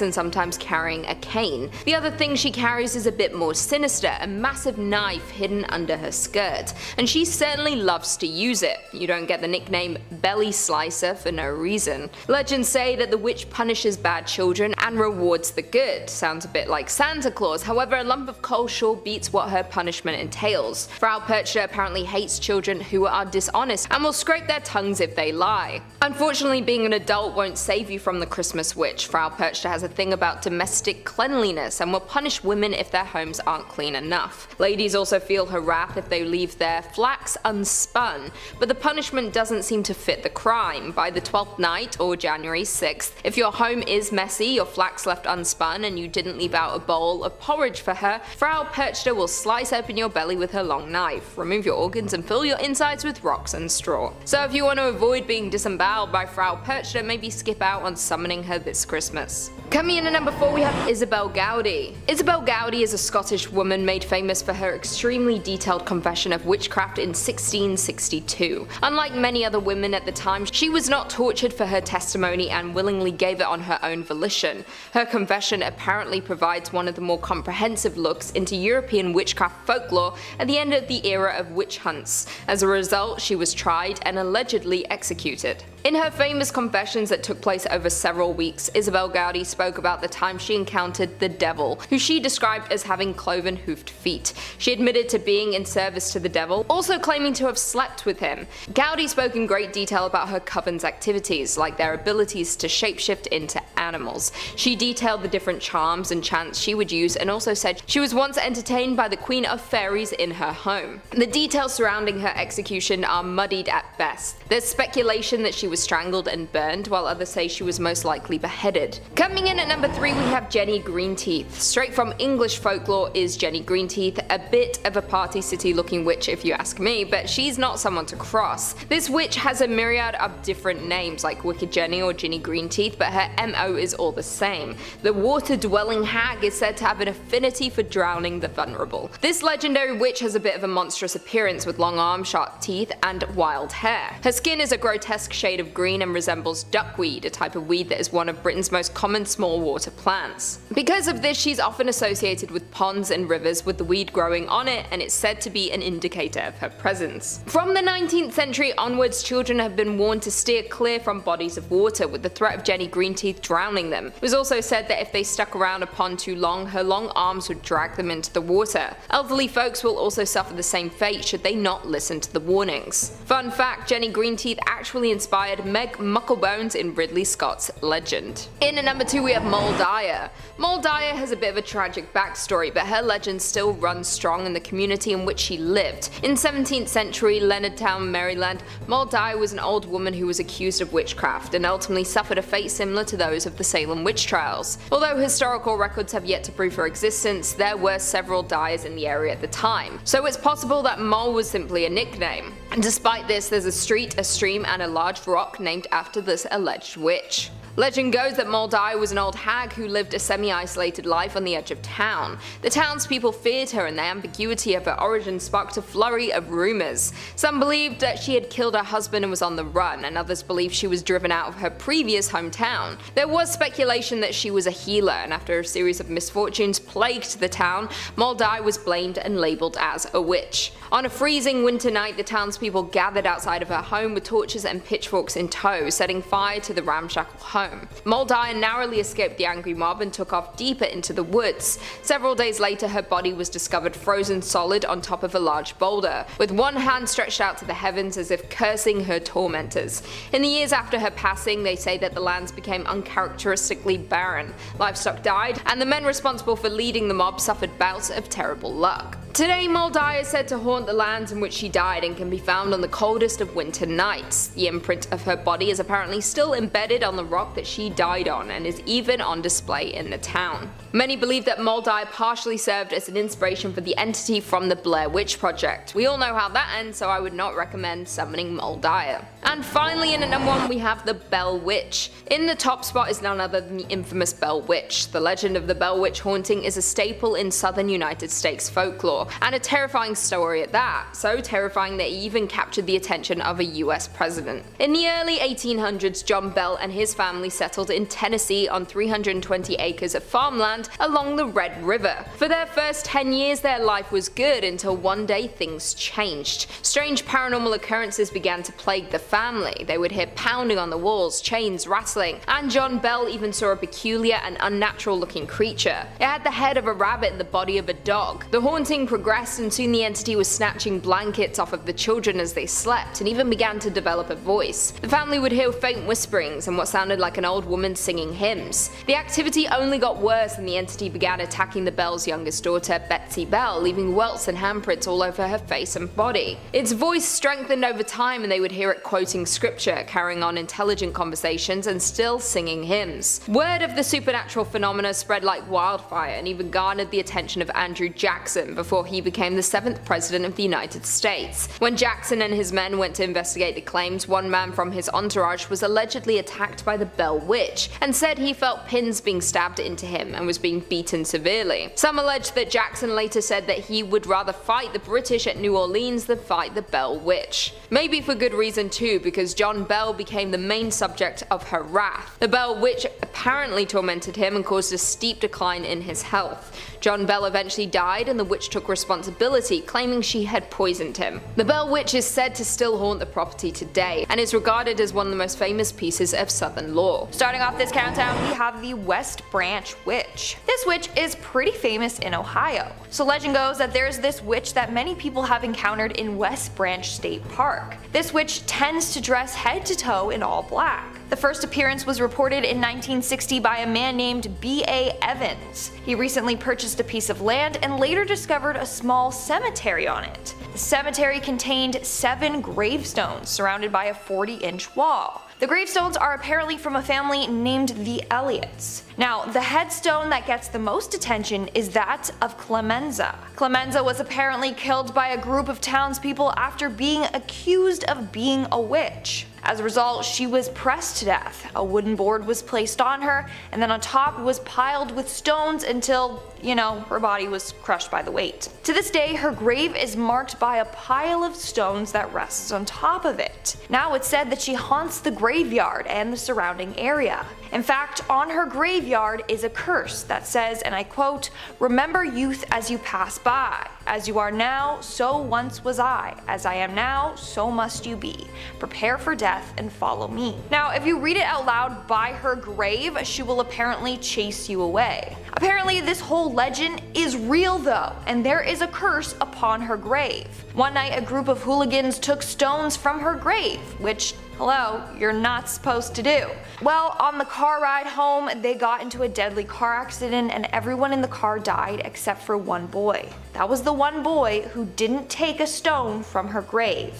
and sometimes carrying a cane. The other thing she carries is a bit more sinister, a massive knife hidden under her skirt, and she certainly loves to use it. You don't get the nickname Belly Slicer for no reason. Legends say that the witch punishes bad children and rewards the good. Sounds a bit like Santa Claus, however a lump of coal sure beats what her punishment entails. Frau Perchta apparently hates children who are dishonest and will scrape their tongues if they lie. Unfortunately, being an adult won't save you from the Christmas witch. Frau Perchta has a thing about domestic cleanliness and will punish women if their homes aren't clean enough. Ladies also feel her wrath if they leave their flax unspun, but the punishment doesn't seem to fit the crime. By the 12th night, or January 6th, if your home is messy, your flax left unspun, and you didn't leave out a bowl of porridge for her, Frau Perchta will slice open your belly with her long knife, remove your organs, and fill your insides with rocks and straw. So if you want to avoid being disemboweled by Frau Perchta, maybe skip out on summoning marrying her this Christmas. Coming in at number 4 we have Isobel Gowdie. Isobel Gowdie is a Scottish woman made famous for her extremely detailed confession of witchcraft in 1662. Unlike many other women at the time, she was not tortured for her testimony and willingly gave it on her own volition. Her confession apparently provides one of the more comprehensive looks into European witchcraft folklore at the end of the era of witch hunts. As a result, she was tried and allegedly executed. In her famous confessions that took place over several weeks, Isobel Gowdie spoke about the time she encountered the devil, who she described as having cloven-hoofed feet. She admitted to being in service to the devil, also claiming to have slept with him. Gowdie spoke in great detail about her coven's activities, like their abilities to shapeshift into animals. She detailed the different charms and chants she would use, and also said she was once entertained by the Queen of Fairies in her home. The details surrounding her execution are muddied at best. There's speculation that she was strangled and burned, while others say she was most likely beheaded. Coming in at number 3 we have Jenny Greenteeth. Straight from English folklore is Jenny Greenteeth, a bit of a Party City looking witch if you ask me, but she's not someone to cross. This witch has a myriad of different names like Wicked Jenny or Ginny Greenteeth, but her MO is all the same. The water-dwelling hag is said to have an affinity for drowning the vulnerable. This legendary witch has a bit of a monstrous appearance with long arms, sharp teeth, and wild hair. Her skin is a grotesque shade of green and resembles duckweed, a type of weed that is one of Britain's most common small water plants. Because of this, she's often associated with ponds and rivers with the weed growing on it, and it's said to be an indicator of her presence. From the 19th century onwards, children have been warned to steer clear from bodies of water, with the threat of Jenny Greenteeth drowning them. It was also said that if they stuck around a pond too long, her long arms would drag them into the water. Elderly folks will also suffer the same fate should they not listen to the warnings. Fun fact, Jenny Greenteeth actually inspired Meg Mucklebones in Ridley Scott's Legend. In at number 2 we have Moll Dyer. Moll Dyer has a bit of a tragic backstory, but her legend still runs strong in the community in which she lived. In 17th century Leonardtown, Maryland, Moll Dyer was an old woman who was accused of witchcraft and ultimately suffered a fate similar to those of the Salem witch trials. Although historical records have yet to prove her existence, there were several Dyers in the area at the time, so it's possible that Moll was simply a nickname. Despite this, there's a street, a stream, and a large rock named after this alleged witch. Legend goes that Moll Dyer was an old hag who lived a semi-isolated life on the edge of town. The townspeople feared her, and the ambiguity of her origin sparked a flurry of rumours. Some believed that she had killed her husband and was on the run, and others believed she was driven out of her previous hometown. There was speculation that she was a healer, and after a series of misfortunes plagued the town, Moll Dyer was blamed and labelled as a witch. On a freezing winter night, the townspeople gathered outside of her home with torches and pitchforks in tow, setting fire to the ramshackle home. Moll Dyer narrowly escaped the angry mob and took off deeper into the woods. Several days later, her body was discovered frozen solid on top of a large boulder, with one hand stretched out to the heavens as if cursing her tormentors. In the years after her passing, they say that the lands became uncharacteristically barren, livestock died, and the men responsible for leading the mob suffered bouts of terrible luck. Today, Moll Dyer is said to haunt the lands in which she died and can be found on the coldest of winter nights. The imprint of her body is apparently still embedded on the rock that she died on and is even on display in the town. Many believe that Moll Dyer partially served as an inspiration for the entity from the Blair Witch Project. We all know how that ends, so I would not recommend summoning Moll Dyer. And finally, in at number 1 we have the Bell Witch. In the top spot is none other than the infamous Bell Witch. The legend of the Bell Witch haunting is a staple in southern United States folklore, and a terrifying story at that, so terrifying that it even captured the attention of a US president. In the early 1800s, John Bell and his family settled in Tennessee on 320 acres of farmland along the Red River. For their first 10 years their life was good until one day things changed. Strange paranormal occurrences began to plague the family. They would hear pounding on the walls, chains rattling, and John Bell even saw a peculiar and unnatural looking creature. It had the head of a rabbit and the body of a dog. The haunting progressed, and soon the entity was snatching blankets off of the children as they slept and even began to develop a voice. The family would hear faint whisperings and what sounded like an old woman singing hymns. The activity only got worse and the entity began attacking the Bell's youngest daughter, Betsy Bell, leaving welts and handprints all over her face and body. Its voice strengthened over time and they would hear it quoting scripture, carrying on intelligent conversations and still singing hymns. Word of the supernatural phenomena spread like wildfire and even garnered the attention of Andrew Jackson before before he became the 7th President of the United States. When Jackson and his men went to investigate the claims, one man from his entourage was allegedly attacked by the Bell Witch, and said he felt pins being stabbed into him and was being beaten severely. Some allege that Jackson later said that he would rather fight the British at New Orleans than fight the Bell Witch. Maybe for good reason too, because John Bell became the main subject of her wrath. The Bell Witch apparently tormented him and caused a steep decline in his health. John Bell eventually died and the witch took responsibility, claiming she had poisoned him. The Bell Witch is said to still haunt the property today, and is regarded as one of the most famous pieces of Southern lore. Starting off this countdown, we have the West Branch Witch. This witch is pretty famous in Ohio. So legend goes that there's this witch that many people have encountered in West Branch State Park. This witch tends to dress head to toe in all black. The first appearance was reported in 1960 by a man named B.A. Evans. He recently purchased a piece of land and later discovered a small cemetery on it. The cemetery contained 7 gravestones surrounded by a 40-inch wall. The gravestones are apparently from a family named the Elliots. Now, the headstone that gets the most attention is that of Clemenza. Clemenza was apparently killed by a group of townspeople after being accused of being a witch. As a result, she was pressed to death. A wooden board was placed on her, and then on top was piled with stones until, her body was crushed by the weight. To this day, her grave is marked by a pile of stones that rests on top of it. Now it's said that she haunts the graveyard and the surrounding area. In fact, on her graveyard is a curse that says, and I quote, "Remember youth as you pass by. As you are now, so once was I. As I am now, so must you be. Prepare for death and follow me." Now, if you read it out loud by her grave, she will apparently chase you away. Apparently, this whole legend is real though, and there is a curse upon her grave. One night, a group of hooligans took stones from her grave, which, hello, you're not supposed to do. Well, on the car ride home, they got into a deadly car accident and everyone in the car died except for one boy. That was the one boy who didn't take a stone from her grave.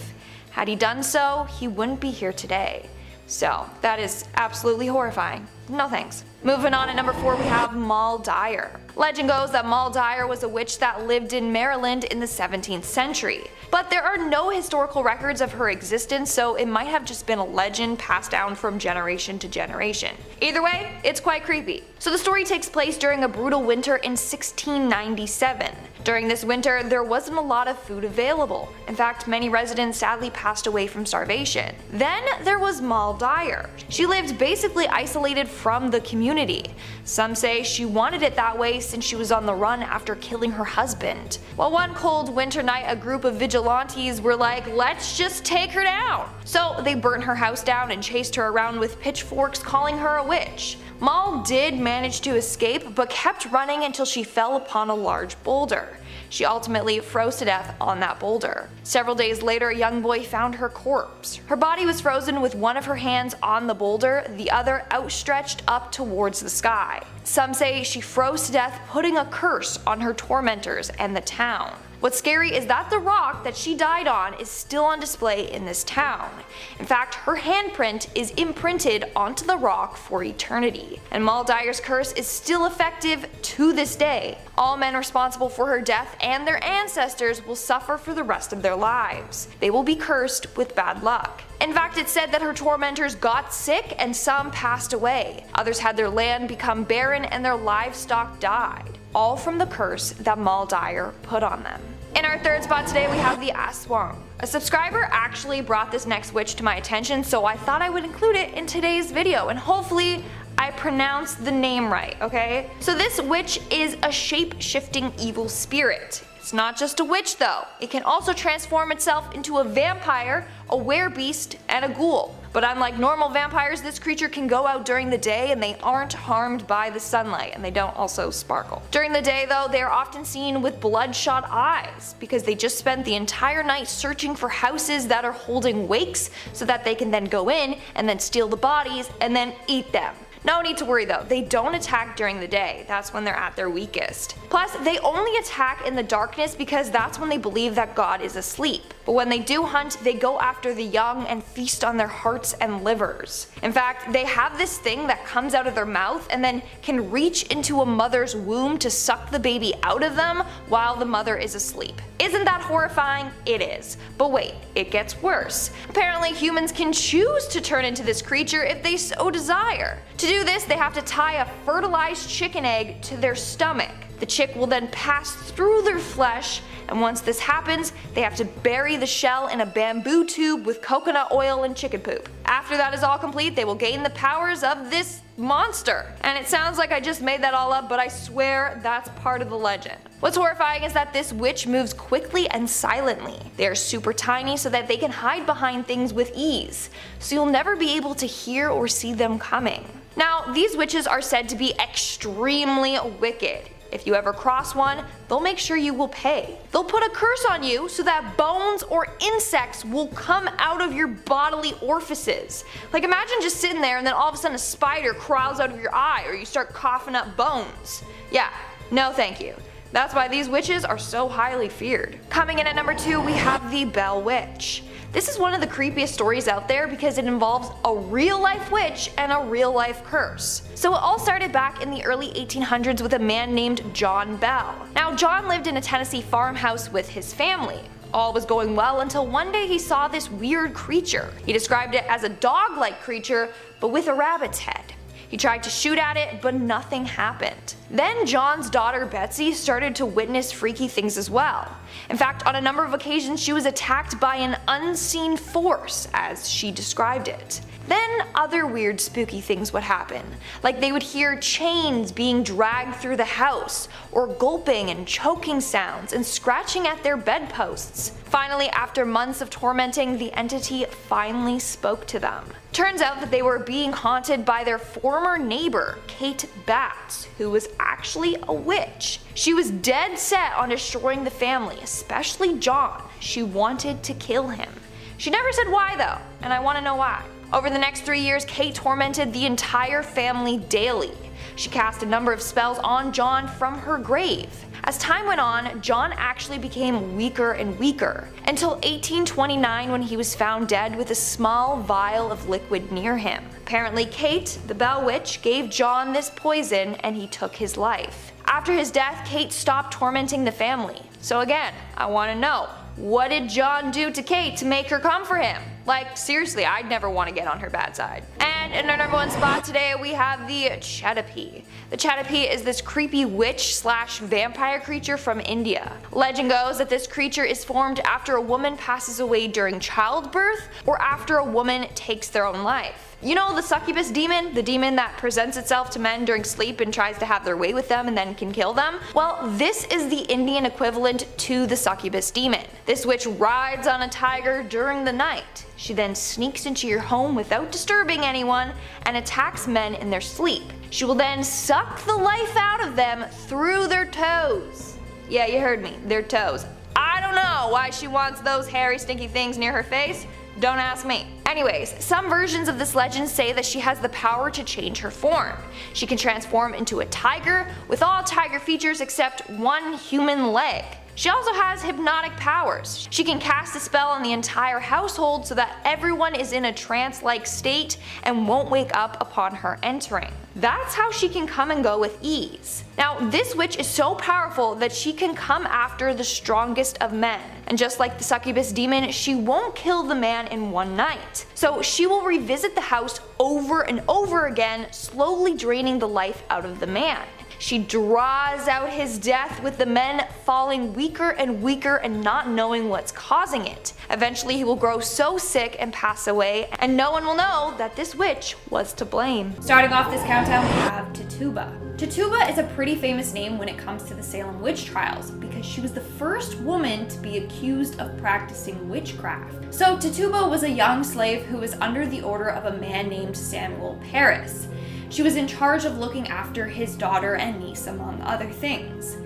Had he done so, he wouldn't be here today. So, that is absolutely horrifying. No thanks. Moving on, at number 4 we have Moll Dyer. Legend goes that Moll Dyer was a witch that lived in Maryland in the 17th century. But there are no historical records of her existence, so it might have just been a legend passed down from generation to generation. Either way, it's quite creepy. So the story takes place during a brutal winter in 1697. During this winter, there wasn't a lot of food available. In fact, many residents sadly passed away from starvation. Then there was Moll Dyer. She lived basically isolated from the community. Some say she wanted it that way since she was on the run after killing her husband. Well, one cold winter night, a group of vigilantes were like, let's just take her down. So they burnt her house down and chased her around with pitchforks, calling her a witch. Moll did manage to escape, but kept running until she fell upon a large boulder. She ultimately froze to death on that boulder. Several days later, a young boy found her corpse. Her body was frozen with one of her hands on the boulder, the other outstretched up towards the sky. Some say she froze to death, putting a curse on her tormentors and the town. What's scary is that the rock that she died on is still on display in this town. In fact, her handprint is imprinted onto the rock for eternity. And Moll Dyer's curse is still effective to this day. All men responsible for her death and their ancestors will suffer for the rest of their lives. They will be cursed with bad luck. In fact, it's said that her tormentors got sick and some passed away. Others had their land become barren and their livestock died. All from the curse that Moll Dyer put on them. In our third spot today, we have the Aswang. A subscriber actually brought this next witch to my attention, so I thought I would include it in today's video, and hopefully I pronounced the name right, okay? So this witch is a shape-shifting evil spirit. It's not just a witch though. It can also transform itself into a vampire, a werebeast, and a ghoul. But unlike normal vampires, this creature can go out during the day and they aren't harmed by the sunlight, and they don't also sparkle. During the day though, they are often seen with bloodshot eyes because they just spent the entire night searching for houses that are holding wakes so that they can then go in and then steal the bodies and then eat them. No need to worry though, they don't attack during the day, that's when they're at their weakest. Plus, they only attack in the darkness because that's when they believe that God is asleep. But when they do hunt, they go after the young and feast on their hearts and livers. In fact, they have this thing that comes out of their mouth and then can reach into a mother's womb to suck the baby out of them while the mother is asleep. Isn't that horrifying? It is. But wait, it gets worse. Apparently humans can choose to turn into this creature if they so desire. To do this, they have to tie a fertilized chicken egg to their stomach. The chick will then pass through their flesh, and once this happens, they have to bury the shell in a bamboo tube with coconut oil and chicken poop. After that is all complete, they will gain the powers of this monster. And it sounds like I just made that all up, but I swear that's part of the legend. What's horrifying is that this witch moves quickly and silently. They are super tiny so that they can hide behind things with ease, so you'll never be able to hear or see them coming. Now, these witches are said to be extremely wicked. If you ever cross one, they'll make sure you will pay. They'll put a curse on you so that bones or insects will come out of your bodily orifices. Like imagine just sitting there and then all of a sudden a spider crawls out of your eye or you start coughing up bones. Yeah, no thank you. That's why these witches are so highly feared. Coming in at number 2, we have the Bell Witch. This is one of the creepiest stories out there because it involves a real-life witch and a real-life curse. So it all started back in the early 1800s with a man named John Bell. Now John lived in a Tennessee farmhouse with his family. All was going well until one day he saw this weird creature. He described it as a dog-like creature, but with a rabbit's head. He tried to shoot at it, but nothing happened. Then John's daughter Betsy started to witness freaky things as well. In fact, on a number of occasions she was attacked by an unseen force, as she described it. Then other weird spooky things would happen, like they would hear chains being dragged through the house, or gulping and choking sounds and scratching at their bedposts. Finally, after months of tormenting, the entity finally spoke to them. Turns out that they were being haunted by their former neighbor, Kate Batts, who was actually a witch. She was dead set on destroying the family, especially John. She wanted to kill him. She never said why though, and I want to know why. Over the next 3 years, Kate tormented the entire family daily. She cast a number of spells on John from her grave. As time went on, John actually became weaker and weaker, until 1829 when he was found dead with a small vial of liquid near him. Apparently Kate, the Bell Witch, gave John this poison and he took his life. After his death, Kate stopped tormenting the family. So again, I want to know, what did John do to Kate to make her come for him? Like seriously, I'd never want to get on her bad side. And in our number 1 spot today we have the Chedipe. The Chedipe is this creepy witch slash vampire creature from India. Legend goes that this creature is formed after a woman passes away during childbirth or after a woman takes their own life. You know the succubus demon? The demon that presents itself to men during sleep and tries to have their way with them and then can kill them? Well, this is the Indian equivalent to the succubus demon. This witch rides on a tiger during the night. She then sneaks into your home without disturbing anyone and attacks men in their sleep. She will then suck the life out of them through their toes. Yeah, you heard me, their toes. I don't know why she wants those hairy stinky things near her face. Don't ask me. Anyways, some versions of this legend say that she has the power to change her form. She can transform into a tiger with all tiger features except one human leg. She also has hypnotic powers. She can cast a spell on the entire household so that everyone is in a trance-like state and won't wake up upon her entering. That's how she can come and go with ease. Now, this witch is so powerful that she can come after the strongest of men. And just like the succubus demon, she won't kill the man in one night. So she will revisit the house over and over again, slowly draining the life out of the man. She draws out his death with the men falling weaker and weaker and not knowing what's causing it. Eventually he will grow so sick and pass away, and no one will know that this witch was to blame. Starting off this countdown, we have Tituba. Tituba is a pretty famous name when it comes to the Salem witch trials because she was the first woman to be accused of practicing witchcraft. So Tituba was a young slave who was under the order of a man named Samuel Parris. She was in charge of looking after his daughter and niece, among other things.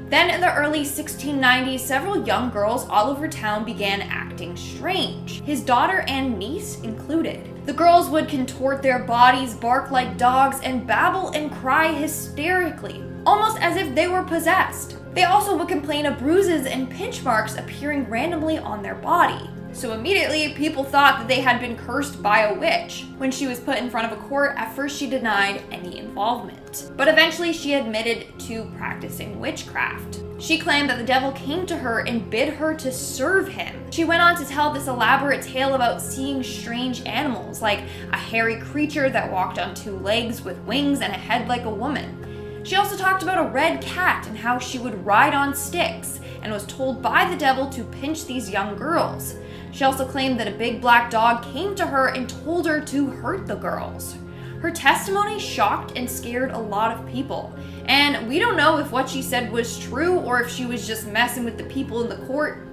Then in the early 1690s, several young girls all over town began acting strange, his daughter and niece included. The girls would contort their bodies, bark like dogs, and babble and cry hysterically, almost as if they were possessed. They also would complain of bruises and pinch marks appearing randomly on their body. So immediately, people thought that they had been cursed by a witch. When she was put in front of a court, at first she denied any involvement. But eventually she admitted to practicing witchcraft. She claimed that the devil came to her and bid her to serve him. She went on to tell this elaborate tale about seeing strange animals, like a hairy creature that walked on 2 legs with wings and a head like a woman. She also talked about a red cat and how she would ride on sticks, and was told by the devil to pinch these young girls. She also claimed that a big black dog came to her and told her to hurt the girls. Her testimony shocked and scared a lot of people, and we don't know if what she said was true or if she was just messing with the people in the court,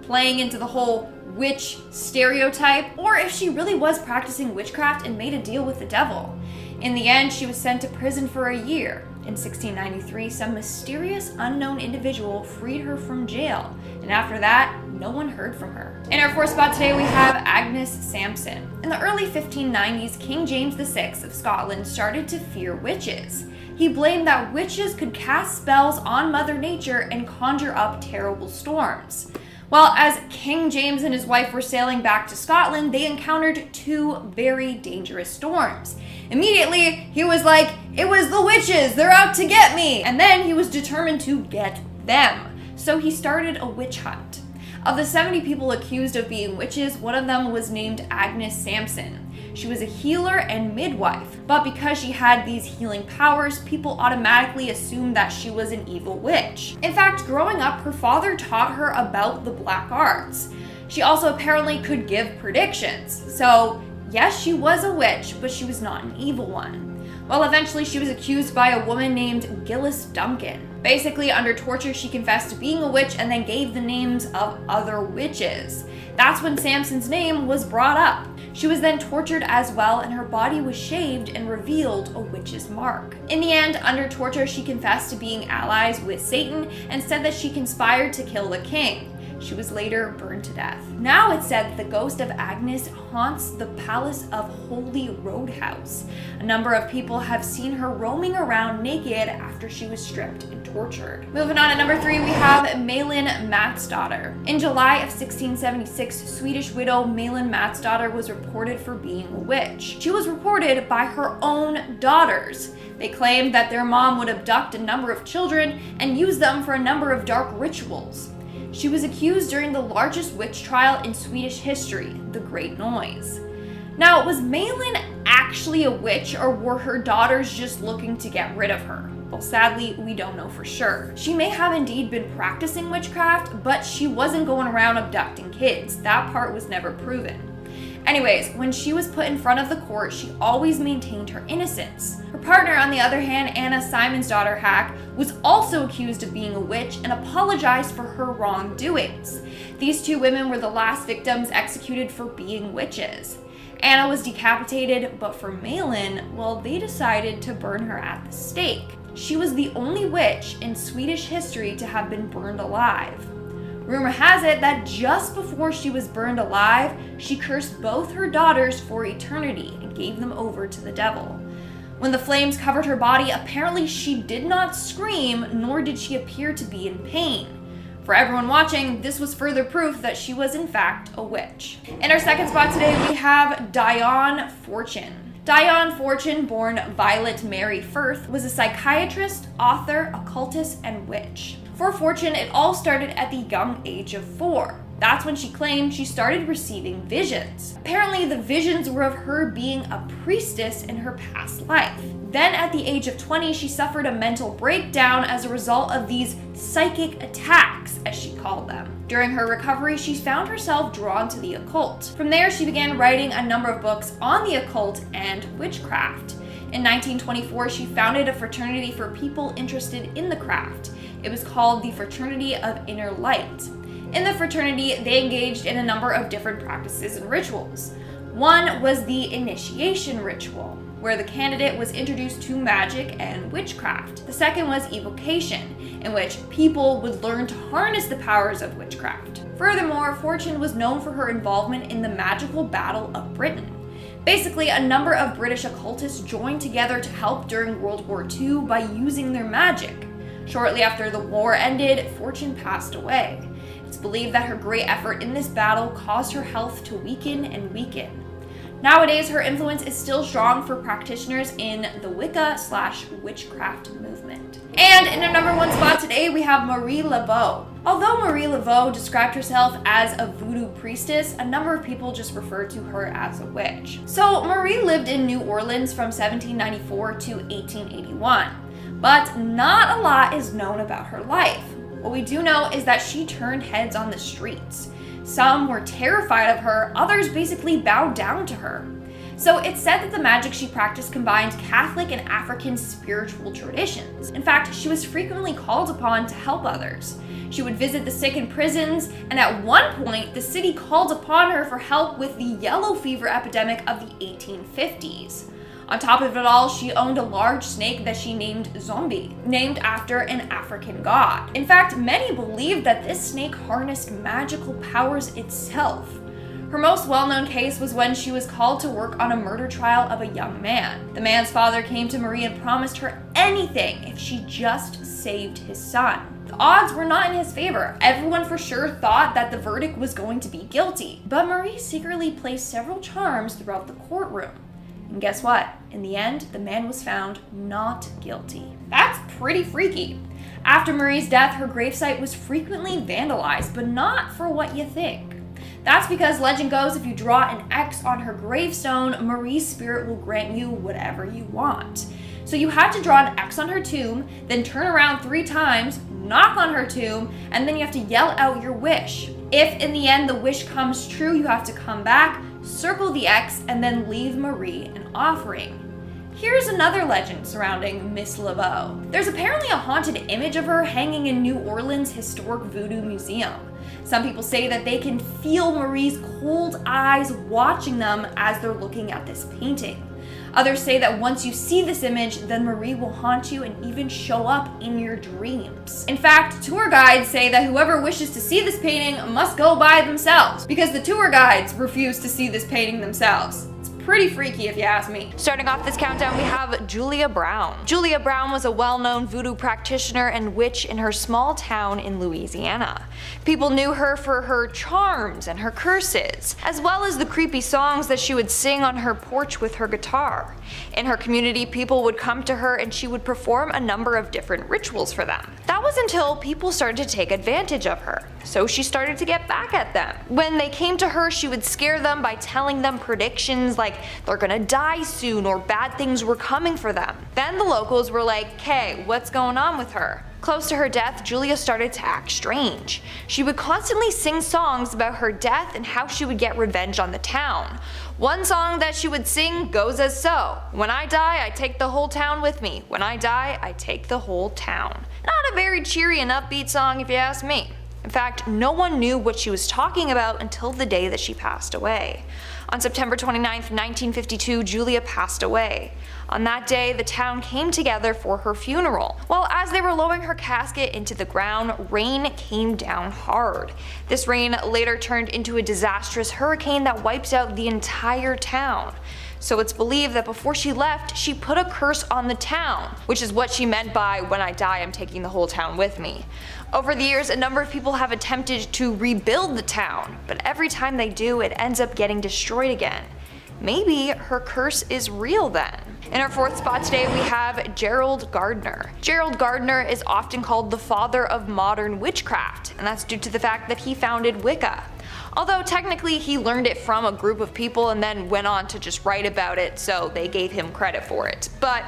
playing into the whole witch stereotype, or if she really was practicing witchcraft and made a deal with the devil. In the end, she was sent to prison for a year. In 1693, some mysterious unknown individual freed her from jail, and after that, no one heard from her. In our 4th spot today, we have Agnes Sampson. In the early 1590s, King James VI of Scotland started to fear witches. He blamed that witches could cast spells on Mother Nature and conjure up terrible storms. Well, as King James and his wife were sailing back to Scotland, they encountered 2 very dangerous storms. Immediately, he was like, "It was the witches, they're out to get me!" And then he was determined to get them. So he started a witch hunt. Of the 70 people accused of being witches, one of them was named Agnes Sampson. She was a healer and midwife, but because she had these healing powers, people automatically assumed that she was an evil witch. In fact, growing up, her father taught her about the black arts. She also apparently could give predictions. So yes, she was a witch, but she was not an evil one. Well, eventually she was accused by a woman named Gilles Duncan. Basically, under torture, she confessed to being a witch and then gave the names of other witches. That's when Sampson's name was brought up. She was then tortured as well, and her body was shaved and revealed a witch's mark. In the end, under torture, she confessed to being allies with Satan and said that she conspired to kill the king. She was later burned to death. Now it's said that the ghost of Agnes haunts the Palace of Holy Roadhouse. A number of people have seen her roaming around naked after she was stripped and tortured. Moving on to number 3, we have Malin Matsdotter. In July of 1676, Swedish widow Malin Matsdotter was reported for being a witch. She was reported by her own daughters. They claimed that their mom would abduct a number of children and use them for a number of dark rituals. She was accused during the largest witch trial in Swedish history, the Great Noise. Now, was Malin actually a witch, or were her daughters just looking to get rid of her? Well, sadly, we don't know for sure. She may have indeed been practicing witchcraft, but she wasn't going around abducting kids. That part was never proven. Anyways, when she was put in front of the court, she always maintained her innocence. Her partner, on the other hand, Anna Simonsdottir Hack, was also accused of being a witch and apologized for her wrongdoings. These 2 women were the last victims executed for being witches. Anna was decapitated, but for Malin, well, they decided to burn her at the stake. She was the only witch in Swedish history to have been burned alive. Rumor has it that just before she was burned alive, she cursed both her daughters for eternity and gave them over to the devil. When the flames covered her body, apparently she did not scream, nor did she appear to be in pain. For everyone watching, this was further proof that she was in fact a witch. In our 2nd spot today, we have Dion Fortune. Dion Fortune, born Violet Mary Firth, was a psychiatrist, author, occultist, and witch. For Fortune, it all started at the young age of 4. That's when she claimed she started receiving visions. Apparently, the visions were of her being a priestess in her past life. Then at the age of 20, she suffered a mental breakdown as a result of these psychic attacks, as she called them. During her recovery, she found herself drawn to the occult. From there, she began writing a number of books on the occult and witchcraft. In 1924, she founded a fraternity for people interested in the craft. It was called the Fraternity of Inner Light. In the fraternity, they engaged in a number of different practices and rituals. One was the initiation ritual, where the candidate was introduced to magic and witchcraft. The second was evocation, in which people would learn to harness the powers of witchcraft. Furthermore, Fortune was known for her involvement in the magical Battle of Britain. Basically, a number of British occultists joined together to help during World War II by using their magic. Shortly after the war ended, Fortune passed away. It's believed that her great effort in this battle caused her health to weaken and weaken. Nowadays, her influence is still strong for practitioners in the Wicca/witchcraft movement. And in our number 1 spot today, we have Marie Laveau. Although Marie Laveau described herself as a voodoo priestess, a number of people just referred to her as a witch. So Marie lived in New Orleans from 1794 to 1881, but not a lot is known about her life. What we do know is that she turned heads on the streets. Some were terrified of her, others basically bowed down to her. So it's said that the magic she practiced combined Catholic and African spiritual traditions. In fact, she was frequently called upon to help others. She would visit the sick in prisons, and at one point, the city called upon her for help with the yellow fever epidemic of the 1850s. On top of it all, she owned a large snake that she named Zombie, named after an African god. In fact, many believed that this snake harnessed magical powers itself. Her most well-known case was when she was called to work on a murder trial of a young man. The man's father came to Marie and promised her anything if she just saved his son. The odds were not in his favor. Everyone for sure thought that the verdict was going to be guilty, but Marie secretly placed several charms throughout the courtroom. And guess what? In the end, the man was found not guilty. That's pretty freaky. After Marie's death, her gravesite was frequently vandalized, but not for what you think. That's because legend goes if you draw an X on her gravestone, Marie's spirit will grant you whatever you want. So you had to draw an X on her tomb, then turn around 3 times, knock on her tomb, and then you have to yell out your wish. If in the end the wish comes true, you have to come back, circle the X, and then leave Marie an offering. Here's another legend surrounding Miss Laveau. There's apparently a haunted image of her hanging in New Orleans' historic voodoo museum. Some people say that they can feel Marie's cold eyes watching them as they're looking at this painting. Others say that once you see this image, then Marie will haunt you and even show up in your dreams. In fact, tour guides say that whoever wishes to see this painting must go by themselves, because the tour guides refuse to see this painting themselves. Pretty freaky if you ask me. Starting off this countdown, we have Julia Brown. Julia Brown was a well-known voodoo practitioner and witch in her small town in Louisiana. People knew her for her charms and her curses, as well as the creepy songs that she would sing on her porch with her guitar. In her community, people would come to her and she would perform a number of different rituals for them. That was until people started to take advantage of her, so she started to get back at them. When they came to her, she would scare them by telling them predictions like they're gonna die soon or bad things were coming for them. Then the locals were like, "Hey, what's going on with her?" Close to her death, Julia started to act strange. She would constantly sing songs about her death and how she would get revenge on the town. One song that she would sing goes as so: "When I die, I take the whole town with me. When I die, I take the whole town." Not a very cheery and upbeat song if you ask me. In fact, no one knew what she was talking about until the day that she passed away. On September 29, 1952, Julia passed away. On that day, the town came together for her funeral. Well, as they were lowering her casket into the ground, rain came down hard. This rain later turned into a disastrous hurricane that wipes out the entire town. So it's believed that before she left, she put a curse on the town, which is what she meant by "when I die, I'm taking the whole town with me." Over the years, a number of people have attempted to rebuild the town, but every time they do, it ends up getting destroyed again. Maybe her curse is real then. In our 4th spot today, we have Gerald Gardner. Gerald Gardner is often called the father of modern witchcraft, and that's due to the fact that he founded Wicca. Although technically he learned it from a group of people and then went on to just write about it, so they gave him credit for it. But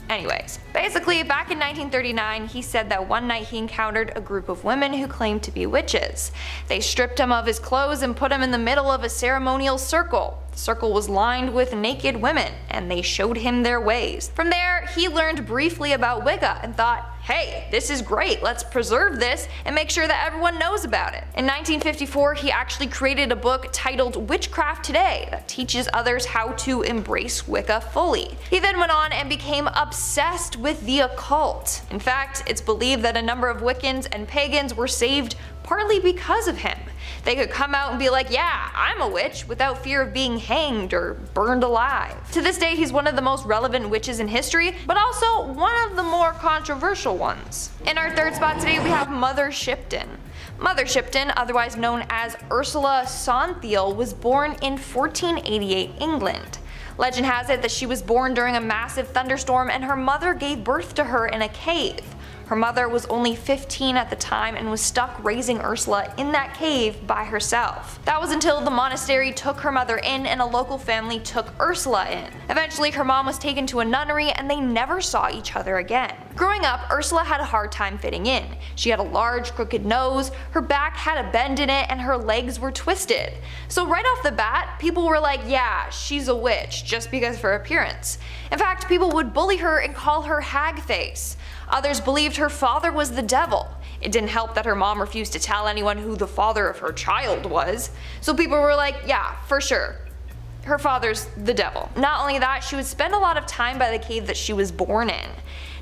anyways, basically back in 1939 he said that one night he encountered a group of women who claimed to be witches. They stripped him of his clothes and put him in the middle of a ceremonial circle. The circle was lined with naked women, and they showed him their ways. From there, he learned briefly about Wicca and thought, hey, this is great, let's preserve this and make sure that everyone knows about it. In 1954, he actually created a book titled Witchcraft Today that teaches others how to embrace Wicca fully. He then went on and became obsessed with the occult. In fact, it's believed that a number of Wiccans and pagans were saved partly because of him. They could come out and be like, yeah, I'm a witch, without fear of being hanged or burned alive. To this day, he's one of the most relevant witches in history, but also one of the more controversial ones. In our third spot today, we have Mother Shipton. Mother Shipton, otherwise known as Ursula Sonthiel, was born in 1488 England. Legend has it that she was born during a massive thunderstorm and her mother gave birth to her in a cave. Her mother was only 15 at the time and was stuck raising Ursula in that cave by herself. That was until the monastery took her mother in and a local family took Ursula in. Eventually her mom was taken to a nunnery and they never saw each other again. Growing up, Ursula had a hard time fitting in. She had a large crooked nose, her back had a bend in it, and her legs were twisted. So right off the bat, people were like, yeah, she's a witch, just because of her appearance. In fact, people would bully her and call her hag face. Others believed her father was the devil. It didn't help that her mom refused to tell anyone who the father of her child was. So people were like, yeah, for sure, her father's the devil. Not only that, she would spend a lot of time by the cave that she was born in.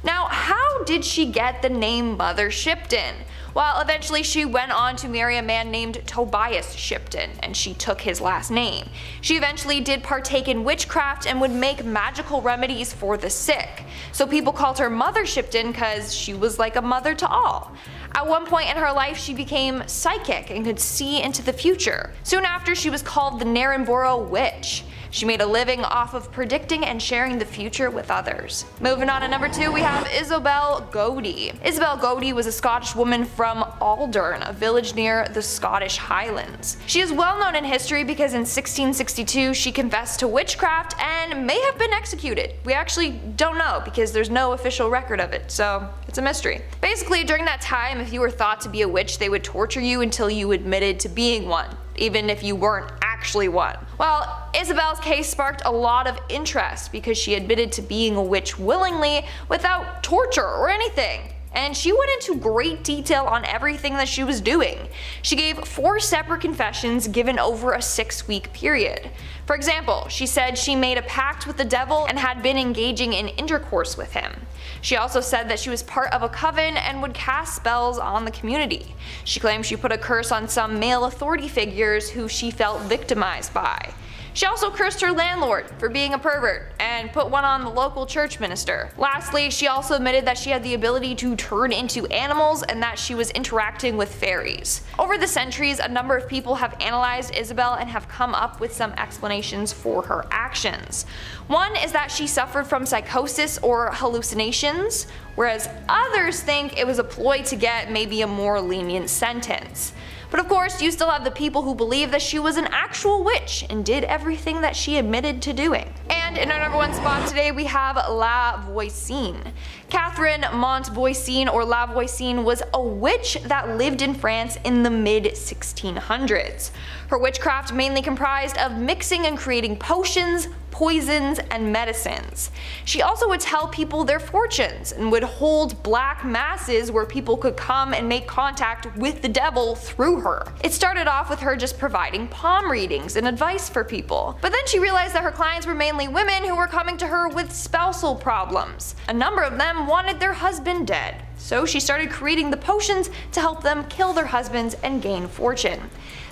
Now, how did she get the name Mother Shipton? Well, eventually she went on to marry a man named Tobias Shipton, and she took his last name. She eventually did partake in witchcraft and would make magical remedies for the sick. So people called her Mother Shipton because she was like a mother to all. At one point in her life, she became psychic and could see into the future. Soon after, she was called the Narrenborough Witch. She made a living off of predicting and sharing the future with others. Moving on to number 2, we have Isobel Gowdie. Isobel Gowdie was a Scottish woman from Aldern, a village near the Scottish Highlands. She is well known in history because in 1662 she confessed to witchcraft and may have been executed. We actually don't know because there's no official record of it, so it's a mystery. Basically, during that time, if you were thought to be a witch, they would torture you until you admitted to being one, even if you weren't actually one. Well, Isabel's case sparked a lot of interest because she admitted to being a witch willingly without torture or anything. And she went into great detail on everything that she was doing. She gave 4 separate confessions given over a 6-week period. For example, she said she made a pact with the devil and had been engaging in intercourse with him. She also said that she was part of a coven and would cast spells on the community. She claimed she put a curse on some male authority figures who she felt victimized by. She also cursed her landlord for being a pervert and put one on the local church minister. Lastly, she also admitted that she had the ability to turn into animals and that she was interacting with fairies. Over the centuries, a number of people have analyzed Isobel and have come up with some explanations for her actions. One is that she suffered from psychosis or hallucinations, whereas others think it was a ploy to get maybe a more lenient sentence. But of course, you still have the people who believe that she was an actual witch and did everything that she admitted to doing. And in our number 1 spot today, we have La Voisin. Catherine Montboisin or La Voisin was a witch that lived in France in the mid-1600s. Her witchcraft mainly comprised of mixing and creating potions, poisons, and medicines. She also would tell people their fortunes and would hold black masses where people could come and make contact with the devil through her. It started off with her just providing palm readings and advice for people, but then she realized that her clients were mainly women who were coming to her with spousal problems. A number of them wanted their husband dead, so she started creating the potions to help them kill their husbands and gain fortune.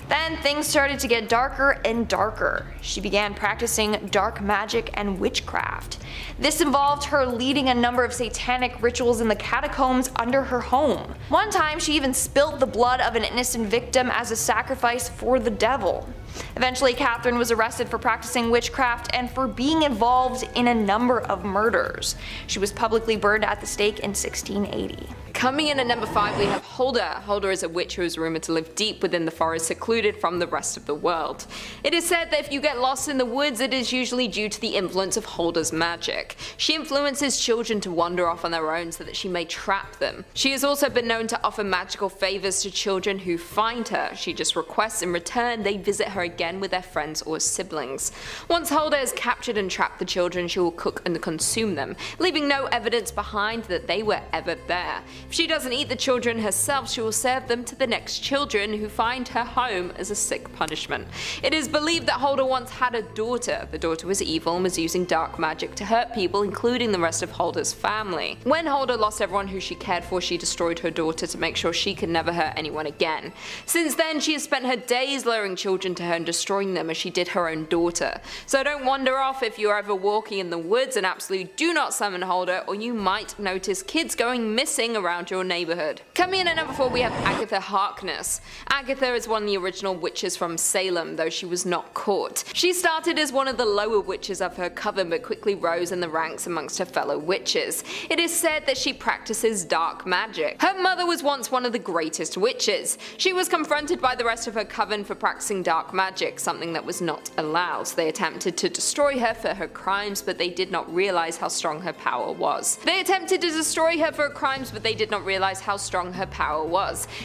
Then things started to get darker and darker. She began practicing dark magic and witchcraft. This involved her leading a number of satanic rituals in the catacombs under her home. One time she even spilt the blood of an innocent victim as a sacrifice for the devil. Eventually, Catherine was arrested for practicing witchcraft and for being involved in a number of murders. She was publicly burned at the stake in 1680. Coming in at number 5, we have Hulda. Hulda is a witch who is rumored to live deep within the forest, secluded from the rest of the world. It is said that if you get lost in the woods, it is usually due to the influence of Hulda's magic. She influences children to wander off on their own so that she may trap them. She has also been known to offer magical favors to children who find her. She just requests in return they visit her again with their friends or siblings. Once Hulda has captured and trapped the children, she will cook and consume them, leaving no evidence behind that they were ever there. nightmare. If she doesn't eat the children herself, she will serve them to the next children who find her home as a sick punishment. It is believed that Holder once had a daughter. The daughter was evil and was using dark magic to hurt people, including the rest of Holder's family. When Holder lost everyone who she cared for, she destroyed her daughter to make sure she could never hurt anyone again. Since then, she has spent her days luring children to her and destroying them as she did her own daughter. So don't wander off if you're ever walking in the woods and absolutely do not summon Holder, or you might notice kids going missing around your neighborhood. Coming in at number 4, we have Agatha Harkness. Agatha is one of the original witches from Salem, though she was not caught. She started as one of the lower witches of her coven, but quickly rose in the ranks amongst her fellow witches. It is said that she practices dark magic. Her mother was once one of the greatest witches. She was confronted by the rest of her coven for practicing dark magic, something that was not allowed. They attempted to destroy her for her crimes, but they did not realize how strong her power was.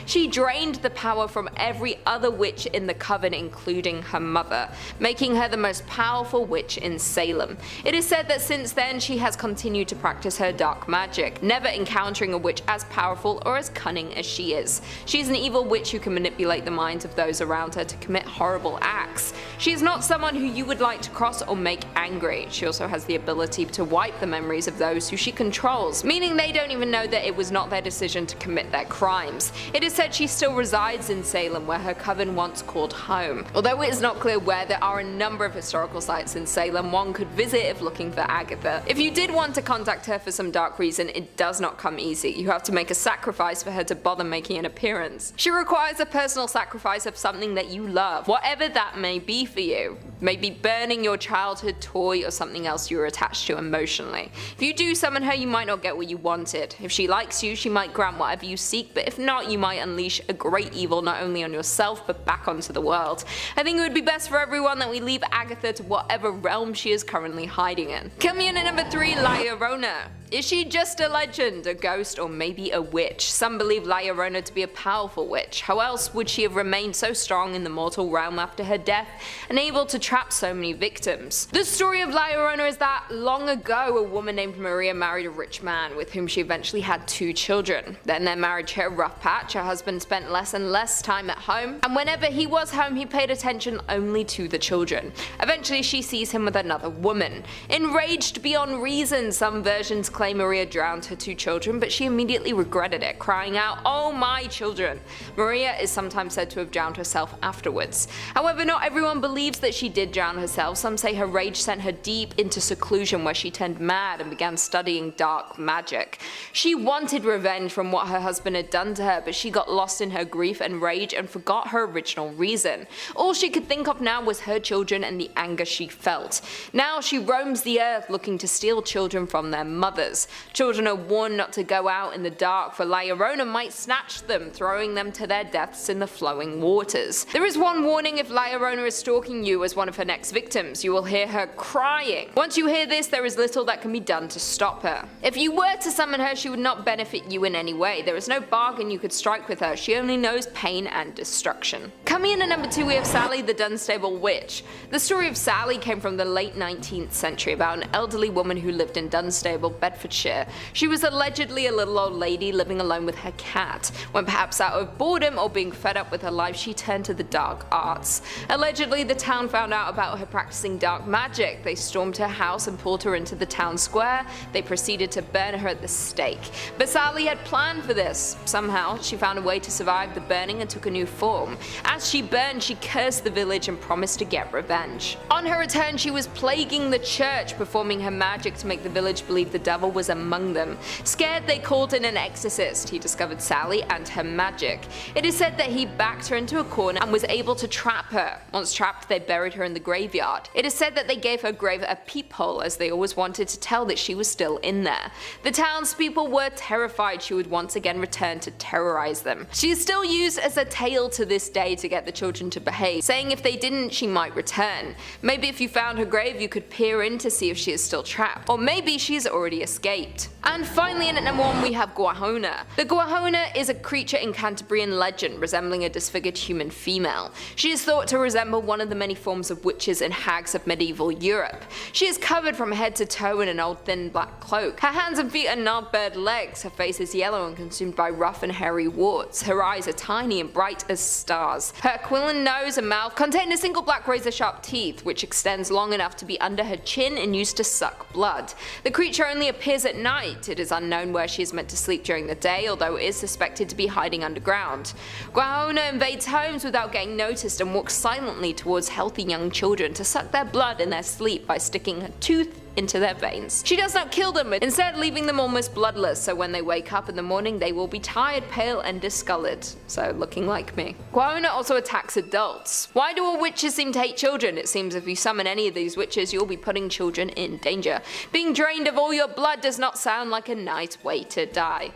She drained the power from every other witch in the coven, including her mother, making her the most powerful witch in Salem. It is said that since then she has continued to practice her dark magic, never encountering a witch as powerful or as cunning as she is. She is an evil witch who can manipulate the minds of those around her to commit horrible acts. She is not someone who you would like to cross or make angry. She also has the ability to wipe the memories of those who she controls, meaning they don't even know that it was not their decision to commit their crimes. It is said she still resides in Salem, where her coven once called home. Although it is not clear where, there are a number of historical sites in Salem one could visit if looking for Agatha. If you did want to contact her for some dark reason, it does not come easy. You have to make a sacrifice for her to bother making an appearance. She requires a personal sacrifice of something that you love, whatever that may be for you. Maybe burning your childhood toy or something else you were attached to emotionally. If you do summon her, you might not get what you wanted. If she likes you, she might grant whatever you seek, but if not, you might unleash a great evil not only on yourself but back onto the world. I think it would be best for everyone that we leave Agatha to whatever realm she is currently hiding in. Coming in at number 3, La Llorona. Is she just a legend, a ghost, or maybe a witch? Some believe La Llorona to be a powerful witch. How else would she have remained so strong in the mortal realm after her death and able to trap so many victims? The story of La Llorona is that long ago a woman named Maria married a rich man with whom she eventually had 2 children. Then their marriage hit a rough patch. Her husband spent less and less time at home, and whenever he was home he paid attention only to the children. Eventually she sees him with another woman. Enraged beyond reason, some versions claim Maria drowned her 2 children, but she immediately regretted it, crying out, "Oh my children!" Maria is sometimes said to have drowned herself afterwards. However, not everyone believes that she did drown herself. Some say her rage sent her deep into seclusion, where she turned mad and began studying dark magic. She wanted revenge from what her husband had done to her, but she got lost in her grief and rage and forgot her original reason. All she could think of now was her children and the anger she felt. Now she roams the earth looking to steal children from their mothers. Children are warned not to go out in the dark, for La Llorona might snatch them, throwing them to their deaths in the flowing waters. There is one warning: if La Llorona is stalking you as one of her next victims, you will hear her crying. Once you hear this, there is little that can be done to stop her. If you were to summon her, she would not benefit you in any way. There is no bargain you could strike with her. She only knows pain and destruction. Coming in at number 2, we have Sally the Dunstable Witch. The story of Sally came from the late 19th century about an elderly woman who lived in Dunstable, Bedfordshire. She was allegedly a little old lady living alone with her cat. When perhaps out of boredom or being fed up with her life, she turned to the dark arts. Allegedly, the town found out about her practicing dark magic. They stormed her house and pulled her into the town square. They proceeded to burn her at the stake. But Sally had planned for this. Somehow, she found a way to survive the burning and took a new form. As she burned, she cursed the village and promised to get revenge. On her return, she was plaguing the church, performing her magic to make the village believe the devil was among them. Scared, they called in an exorcist. He discovered Sally and her magic. It is said that he backed her into a corner and was able to trap her. Once trapped, they buried her in the graveyard. It is said that they gave her grave a peephole, as they always wanted to tell that she was still in there. The townspeople were terrified she would once again return to terrorize them. She is still used as a tale to this day to get the children to behave, saying if they didn't, she might return. Maybe if you found her grave, you could peer in to see if she is still trapped. Or maybe she's already escaped. escaped. And finally in at number 1 we have Guahona. The Guahona is a creature in Cantabrian legend resembling a disfigured human female. She is thought to resemble one of the many forms of witches and hags of medieval Europe. She is covered from head to toe in an old thin black cloak. Her hands and feet are gnarled legs, her face is yellow and consumed by rough and hairy warts. Her eyes are tiny and bright as stars. Her aquiline nose and mouth contain a single black razor-sharp teeth, which extends long enough to be under her chin and used to suck blood. The creature only appears at night. It is unknown where she is meant to sleep during the day, although it is suspected to be hiding underground. Guahona invades homes without getting noticed and walks silently towards healthy young children to suck their blood in their sleep by sticking her tooth into their veins. She does not kill them, instead leaving them almost bloodless, so when they wake up in the morning they will be tired, pale and discolored, so looking like me. Guahona also attacks adults. Why do all witches seem to hate children? It seems if you summon any of these witches you'll be putting children in danger. Being drained of all your blood does not sound like a nice way to die.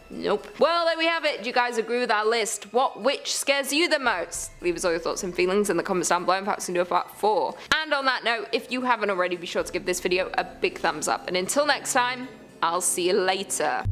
Nope. Well, there we have it. Do you guys agree with our list? What witch scares you the most? Leave us all your thoughts and feelings in the comments down below and perhaps we can do a part 4. And on that note, if you haven't already, be sure to give this video a big thumbs up. And until next time, I'll see you later.